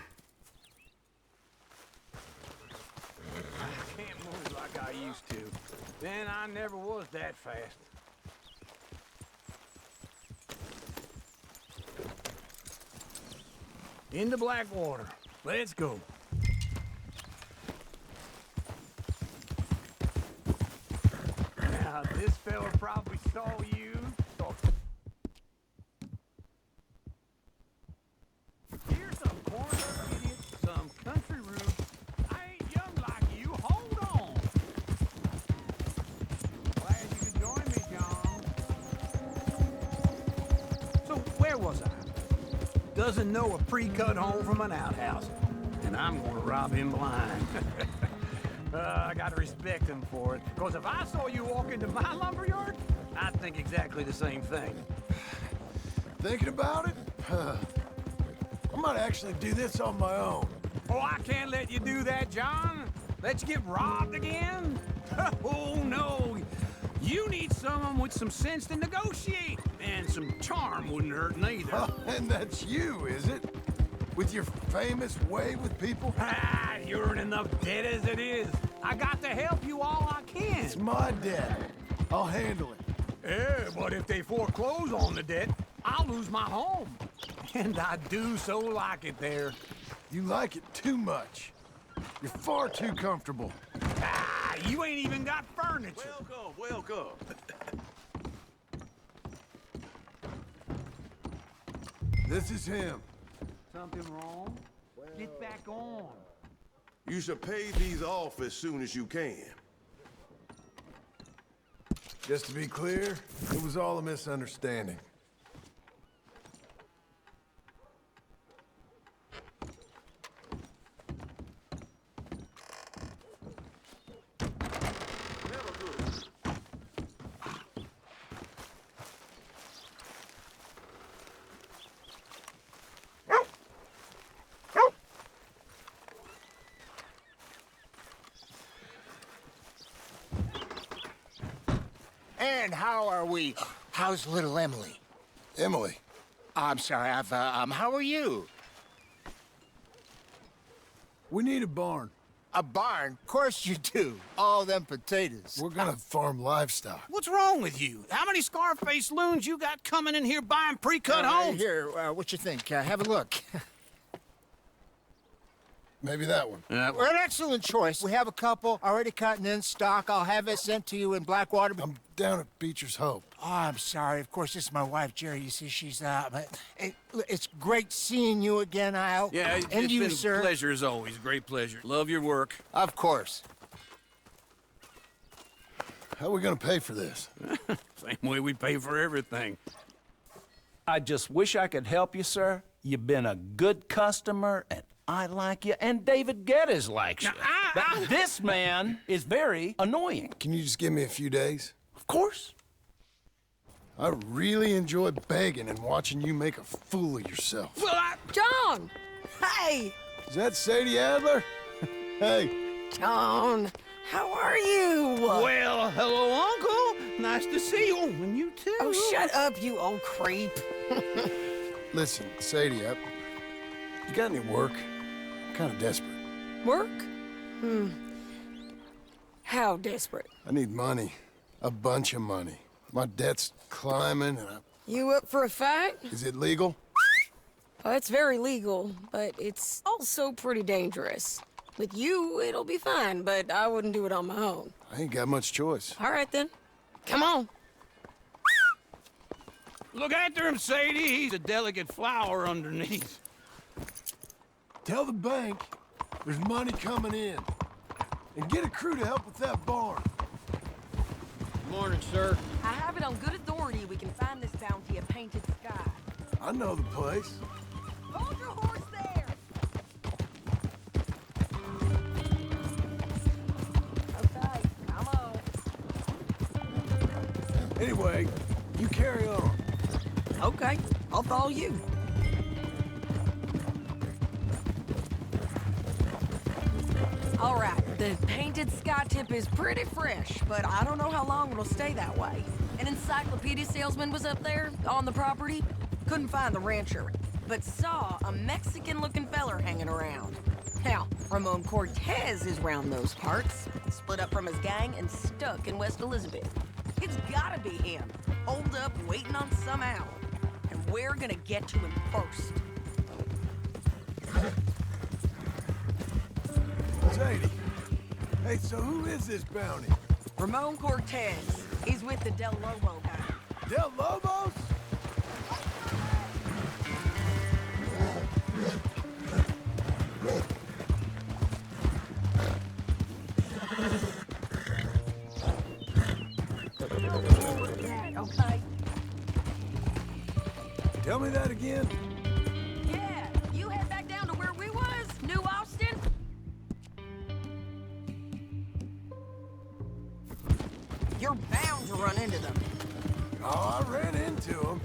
I can't move like I used to. Then I never was that fast. Into Blackwater. Let's go. Now, this fella probably saw you. Here's some corner idiot, some country rude. I ain't young like you. Hold on. Glad you could join me, John. So, where was I? Doesn't know a pre-cut home from an outhouse. And I'm gonna rob him blind. I gotta respect him for it. Because if I saw you walk into my lumberyard, I'd think exactly the same thing. Thinking about it? I might actually do this on my own. Oh, I can't let you do that, John. Let you get robbed again? Oh, no. You need someone with some sense to negotiate. And some charm wouldn't hurt neither. And that's you, is it? With your famous way with people? Ah, you're in enough debt as it is. I got to help you all I can. It's my debt. I'll handle it. Yeah, but if they foreclose on the debt, I'll lose my home. And I do so like it there. You like it too much. You're far too comfortable. Ah, you ain't even got furniture. Welcome. This is him. Something wrong? Get back on. You should pay these off as soon as you can. Just to be clear, it was all a misunderstanding. And how are we? How's little Emily? Emily? I'm sorry, how are you? We need a barn. A barn? Of course you do. All them potatoes. We're gonna farm livestock. What's wrong with you? How many Scarface loons you got coming in here buying pre-cut homes? Here, what you think? Have a look. Maybe that one. Well, an excellent choice. We have a couple already cut and in stock. I'll have it sent to you in Blackwater. I'm down at Beecher's Hope. Oh, I'm sorry. Of course, this is my wife, Jerry. You see, she's it's great seeing you again, Al. Yeah, and it's you, been sir. a pleasure as always. Great pleasure. Love your work. Of course. How are we gonna pay for this? Same way we pay for everything. I just wish I could help you, sir. You've been a good customer, and I like you, and David Geddes likes you. But this man is very annoying. Can you just give me a few days? Of course. I really enjoy begging and watching you make a fool of yourself. John! Hey! Is that Sadie Adler? Hey. John, how are you? Well, hello, Uncle. Nice to see you. And you too. Oh, shut up, you old creep. Listen, Sadie, you got any work? I'm kind of desperate. Work? How desperate? I need money. A bunch of money. My debt's climbing and You up for a fight? Is it legal? Oh, it's very legal, but it's also pretty dangerous. With you, it'll be fine, but I wouldn't do it on my own. I ain't got much choice. All right, then. Come on. Look after him, Sadie. He's a delicate flower underneath. Tell the bank there's money coming in. And get a crew to help with that barn. Morning, sir. I have it on good authority we can find this bounty at Painted Sky. I know the place. Hold your horse there! Okay, come on. Anyway, you carry on. Okay, I'll follow you. All right, the Painted Sky tip is pretty fresh, but I don't know how long it'll stay that way. An encyclopedia salesman was up there on the property. Couldn't find the rancher, but saw a Mexican-looking feller hanging around. Now, Ramon Cortez is round those parts, split up from his gang and stuck in West Elizabeth. It's gotta be him, holed up waiting on some hour. And we're gonna get to him first. Sadie. Hey, so who is this bounty? Ramon Cortez. He's with the Del Lobo guy. Del Lobos? Okay. Tell me that again. Yeah, you head back down to where we was, New Austin. You're bound to run into them. Oh, I ran into them.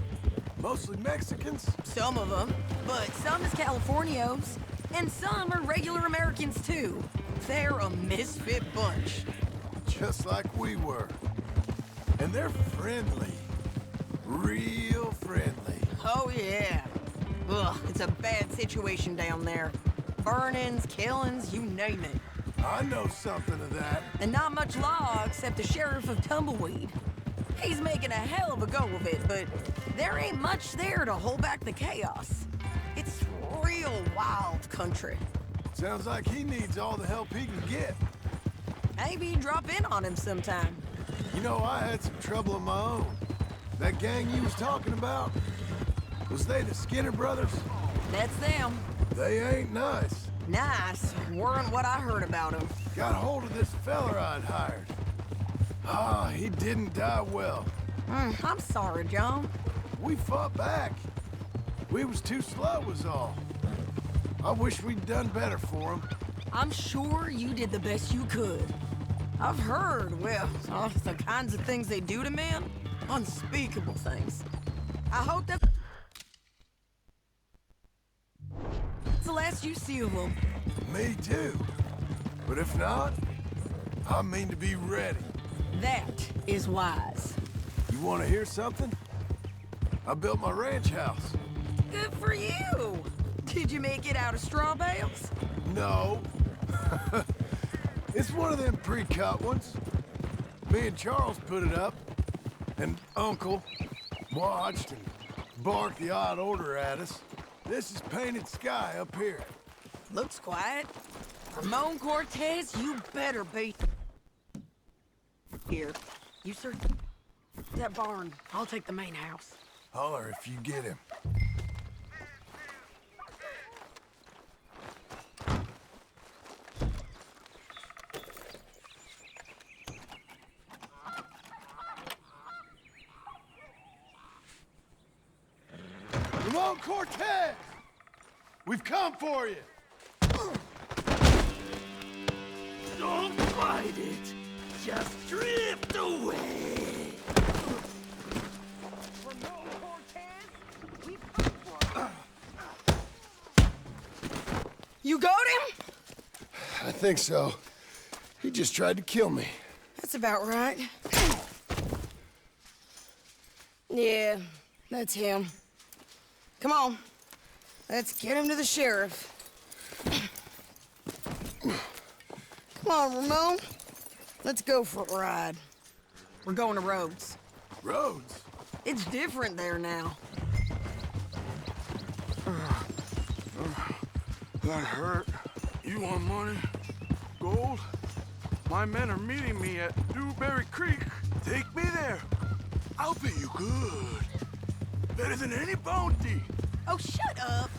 Mostly Mexicans. Some of them, but some is Californios, and some are regular Americans too. They're a misfit bunch. Just like we were. And they're friendly. Real friendly. Oh yeah. Ugh, it's a bad situation down there. Burnings, killings, you name it. I know something of that. And not much law except the sheriff of Tumbleweed. He's making a hell of a go of it, but there ain't much there to hold back the chaos. It's real wild country. Sounds like he needs all the help he can get. Maybe drop in on him sometime. You know, I had some trouble of my own. That gang you was talking about, was they the Skinner brothers? That's them. They ain't nice. Nice. Weren't what I heard about him. Got hold of this feller I'd hired. Ah, he didn't die well. I'm sorry, John. We fought back. We was too slow was all. I wish we'd done better for him. I'm sure you did the best you could. I've heard, well, the kinds of things they do to men. Unspeakable things. I hope that's the last you see of them. Me too. But if not, I mean to be ready. That is wise. You want to hear something? I built my ranch house. Good for you. Did you make it out of straw bales? No, It's one of them pre-cut ones. Me and Charles put it up, and Uncle watched and barked the odd order at us. This is painted sky up here. Looks quiet. Ramon Cortez, you better be here. You sir, that barn. I'll take the main house. Holler if you get him. Ramon Cortez! We've come for you! Don't fight it. Just drift away. Ramon Cortez, we've come for you. Got him? I think so. He just tried to kill me. That's about right. Yeah, that's him. Come on. Let's get him to the sheriff. Come on, Ramon. Let's go for a ride. We're going to Rhodes. Rhodes? It's different there now. That hurt. You want money? Gold? My men are meeting me at Dewberry Creek. Take me there. I'll pay you good. Better than any bounty. Oh, shut up.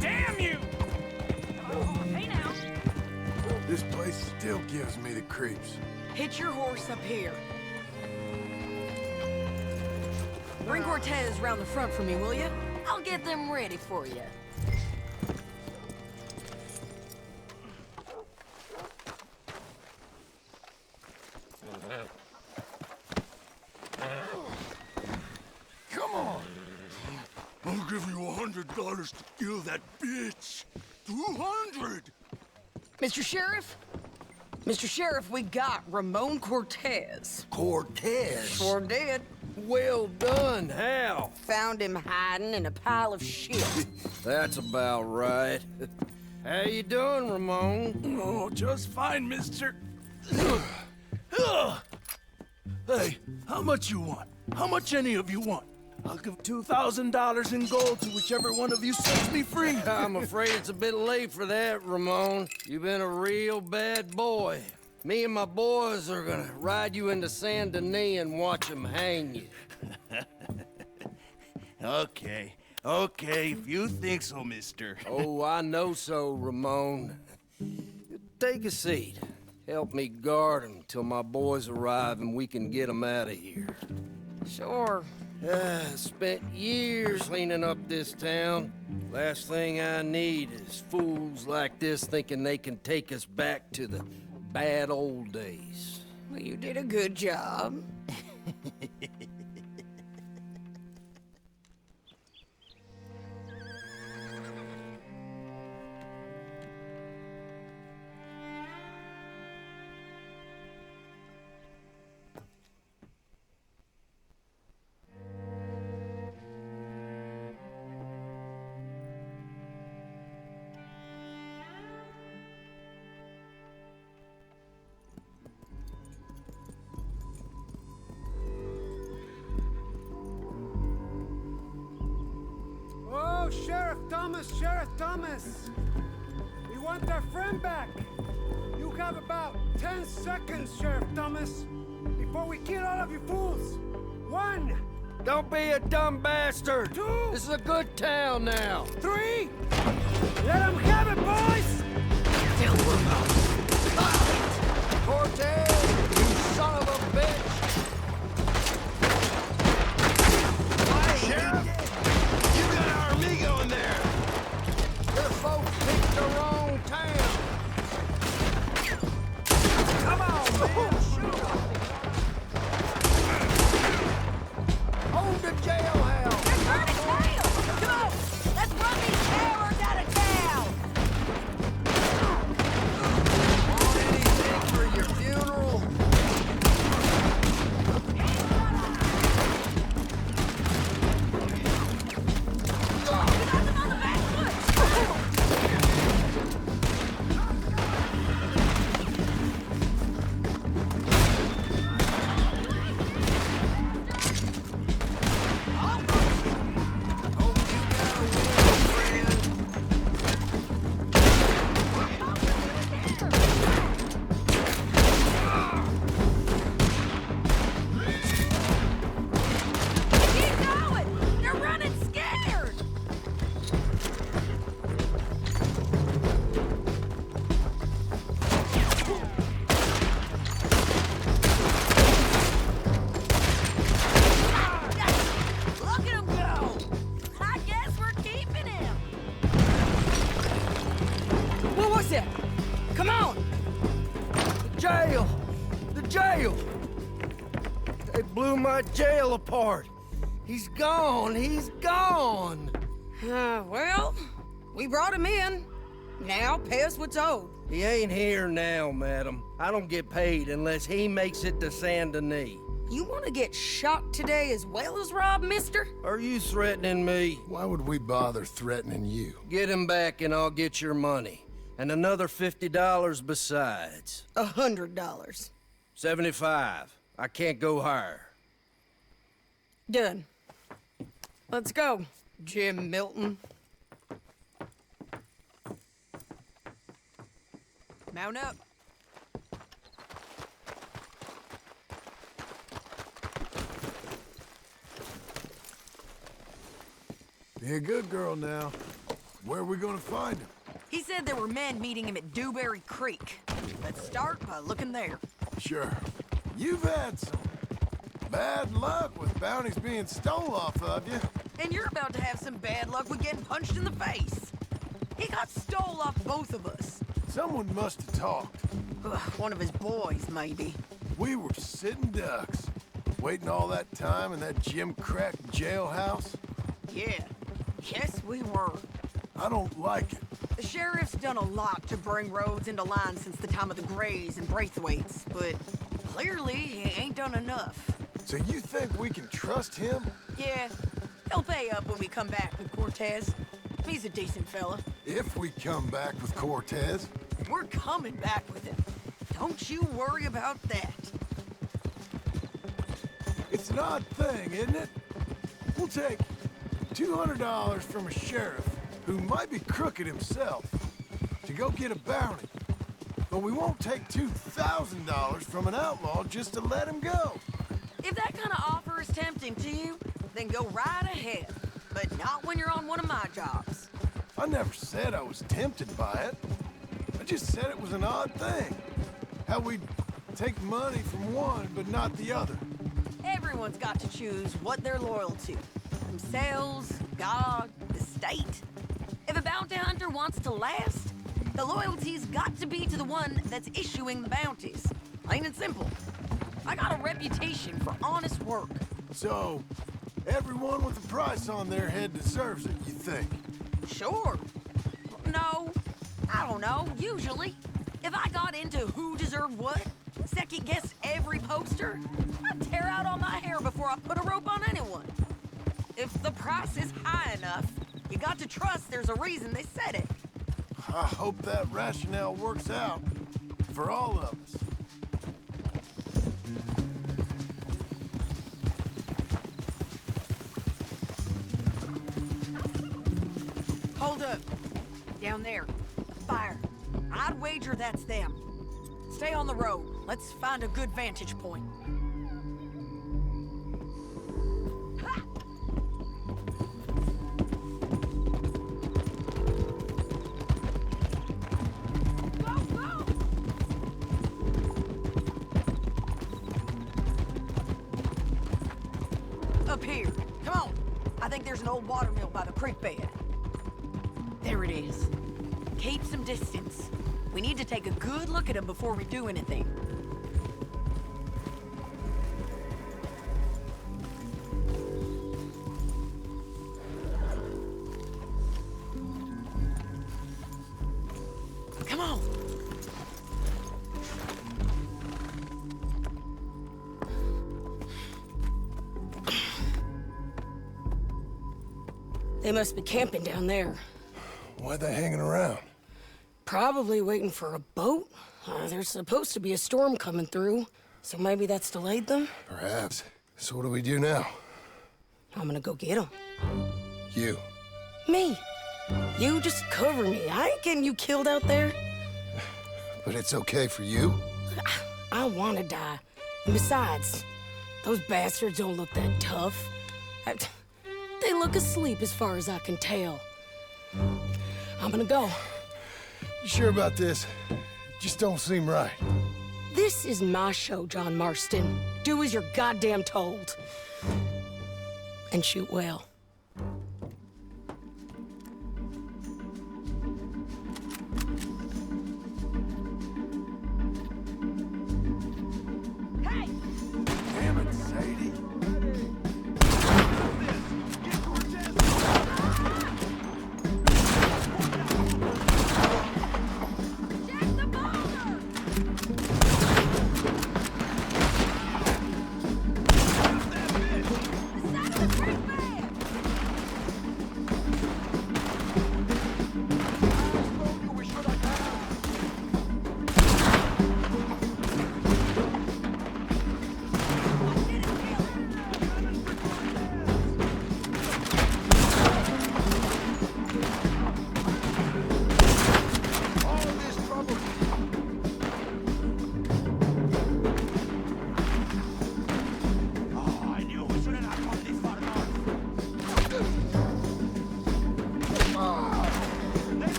Damn you! Hey now. This place still gives me the creeps. Hitch your horse up here. Bring Cortez round the front for me, will you? I'll get them ready for you. Come on! I'll give you $100 to kill that bitch. 200! Mr. Sheriff? Mr. Sheriff, we got Ramon Cortez. Cortez? Sure did. Well done. How? Found him hiding in a pile of shit. That's about right. How you doing, Ramon? Oh, just fine, mister. Hey, how much you want? How much any of you want? I'll give $2,000 in gold to whichever one of you sets me free. I'm afraid it's a bit late for that, Ramon. You've been a real bad boy. Me and my boys are gonna ride you into Saint Denis and watch them hang you. Okay, if you think so, mister. Oh, I know so, Ramon. Take a seat. Help me guard him till my boys arrive and we can get them out of here. Sure. Spent years cleaning up this town. Last thing I need is fools like this thinking they can take us back to the bad old days. Well, you did a good job. Oh, Sheriff Thomas! We want our friend back! You have about 10 seconds, Sheriff Thomas, before we kill all of you fools! 1! Don't be a dumb bastard! 2! This is a good town now! 3! Let them have it, boys! Cortez, you son of a bitch! Sheriff! You got our amigo in there! They're step. Come on! The jail! The jail! They blew my jail apart. He's gone. He's gone. Well, we brought him in. Now pay us what's owed. He ain't here now, madam. I don't get paid unless he makes it to Saint Denis. You want to get shot today as well as Rob, mister? Are you threatening me? Why would we bother threatening you? Get him back and I'll get your money. And another $50 besides. $100. 75. I can't go higher. Done. Let's go, Jim Milton. Mount up. Be a good girl now. Where are we gonna find him? He said there were men meeting him at Dewberry Creek. Let's start by looking there. Sure. You've had some bad luck with bounties being stole off of you. And you're about to have some bad luck with getting punched in the face. He got stole off both of us. Someone must have talked. Ugh, one of his boys, maybe. We were sitting ducks, waiting all that time in that gim-crack jailhouse. Yeah. Yes, we were. I don't like it. The sheriff's done a lot to bring roads into line since the time of the Grays and Braithwaites, but clearly he ain't done enough. So you think we can trust him? Yeah, he'll pay up when we come back with Cortez. He's a decent fella. If we come back with Cortez. We're coming back with him. Don't you worry about that. It's an odd thing, isn't it? We'll take $200 from a sheriff who might be crooked himself to go get a bounty. But we won't take $2,000 from an outlaw just to let him go. If that kind of offer is tempting to you, then go right ahead. But not when you're on one of my jobs. I never said I was tempted by it. I just said it was an odd thing. How we'd take money from one but not the other. Everyone's got to choose what they're loyal to. Themselves, God, the state. If a bounty hunter wants to last, the loyalty's got to be to the one that's issuing the bounties. Plain and simple. I got a reputation for honest work. So, everyone with a price on their head deserves it, you think? Sure. No, I don't know, usually. If I got into who deserved what, second-guessed every poster, I'd tear out all my hair before I put a rope on anyone. If the price is high enough, you got to trust there's a reason they said it. I hope that rationale works out for all of us. Hold up. Down there. A fire. I'd wager that's them. Stay on the road. Let's find a good vantage point. Up here. Come on. I think there's an old water mill by the creek bed. There it is. Keep some distance. We need to take a good look at him before we do anything. Come on. They must be camping down there. Why are they hanging around? Probably waiting for a boat. There's supposed to be a storm coming through, so maybe that's delayed them? Perhaps. So what do we do now? I'm gonna go get them. You. Me. You just cover me. I ain't getting you killed out there. But it's okay for you? I wanna die. And besides, those bastards don't look that tough. They look asleep as far as I can tell. I'm gonna go. You sure about this? Just don't seem right. This is my show, John Marston. Do as you're goddamn told. And shoot well.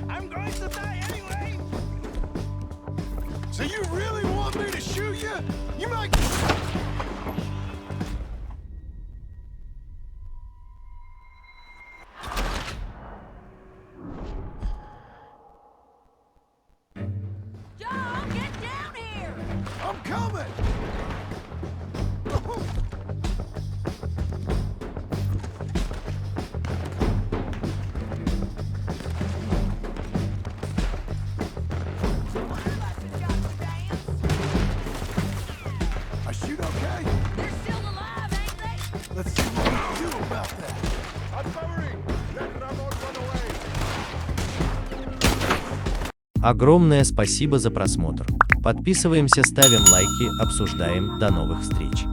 I'm going to die anyway! So you really want me to shoot you? You might... John, get down here! I'm coming! I shoot okay? They're still alive, ain't they? Let's see what we can do about that. I'm covering! Let Ramon run away! Огромное спасибо за просмотр. Подписываемся, ставим лайки, обсуждаем. До новых встреч.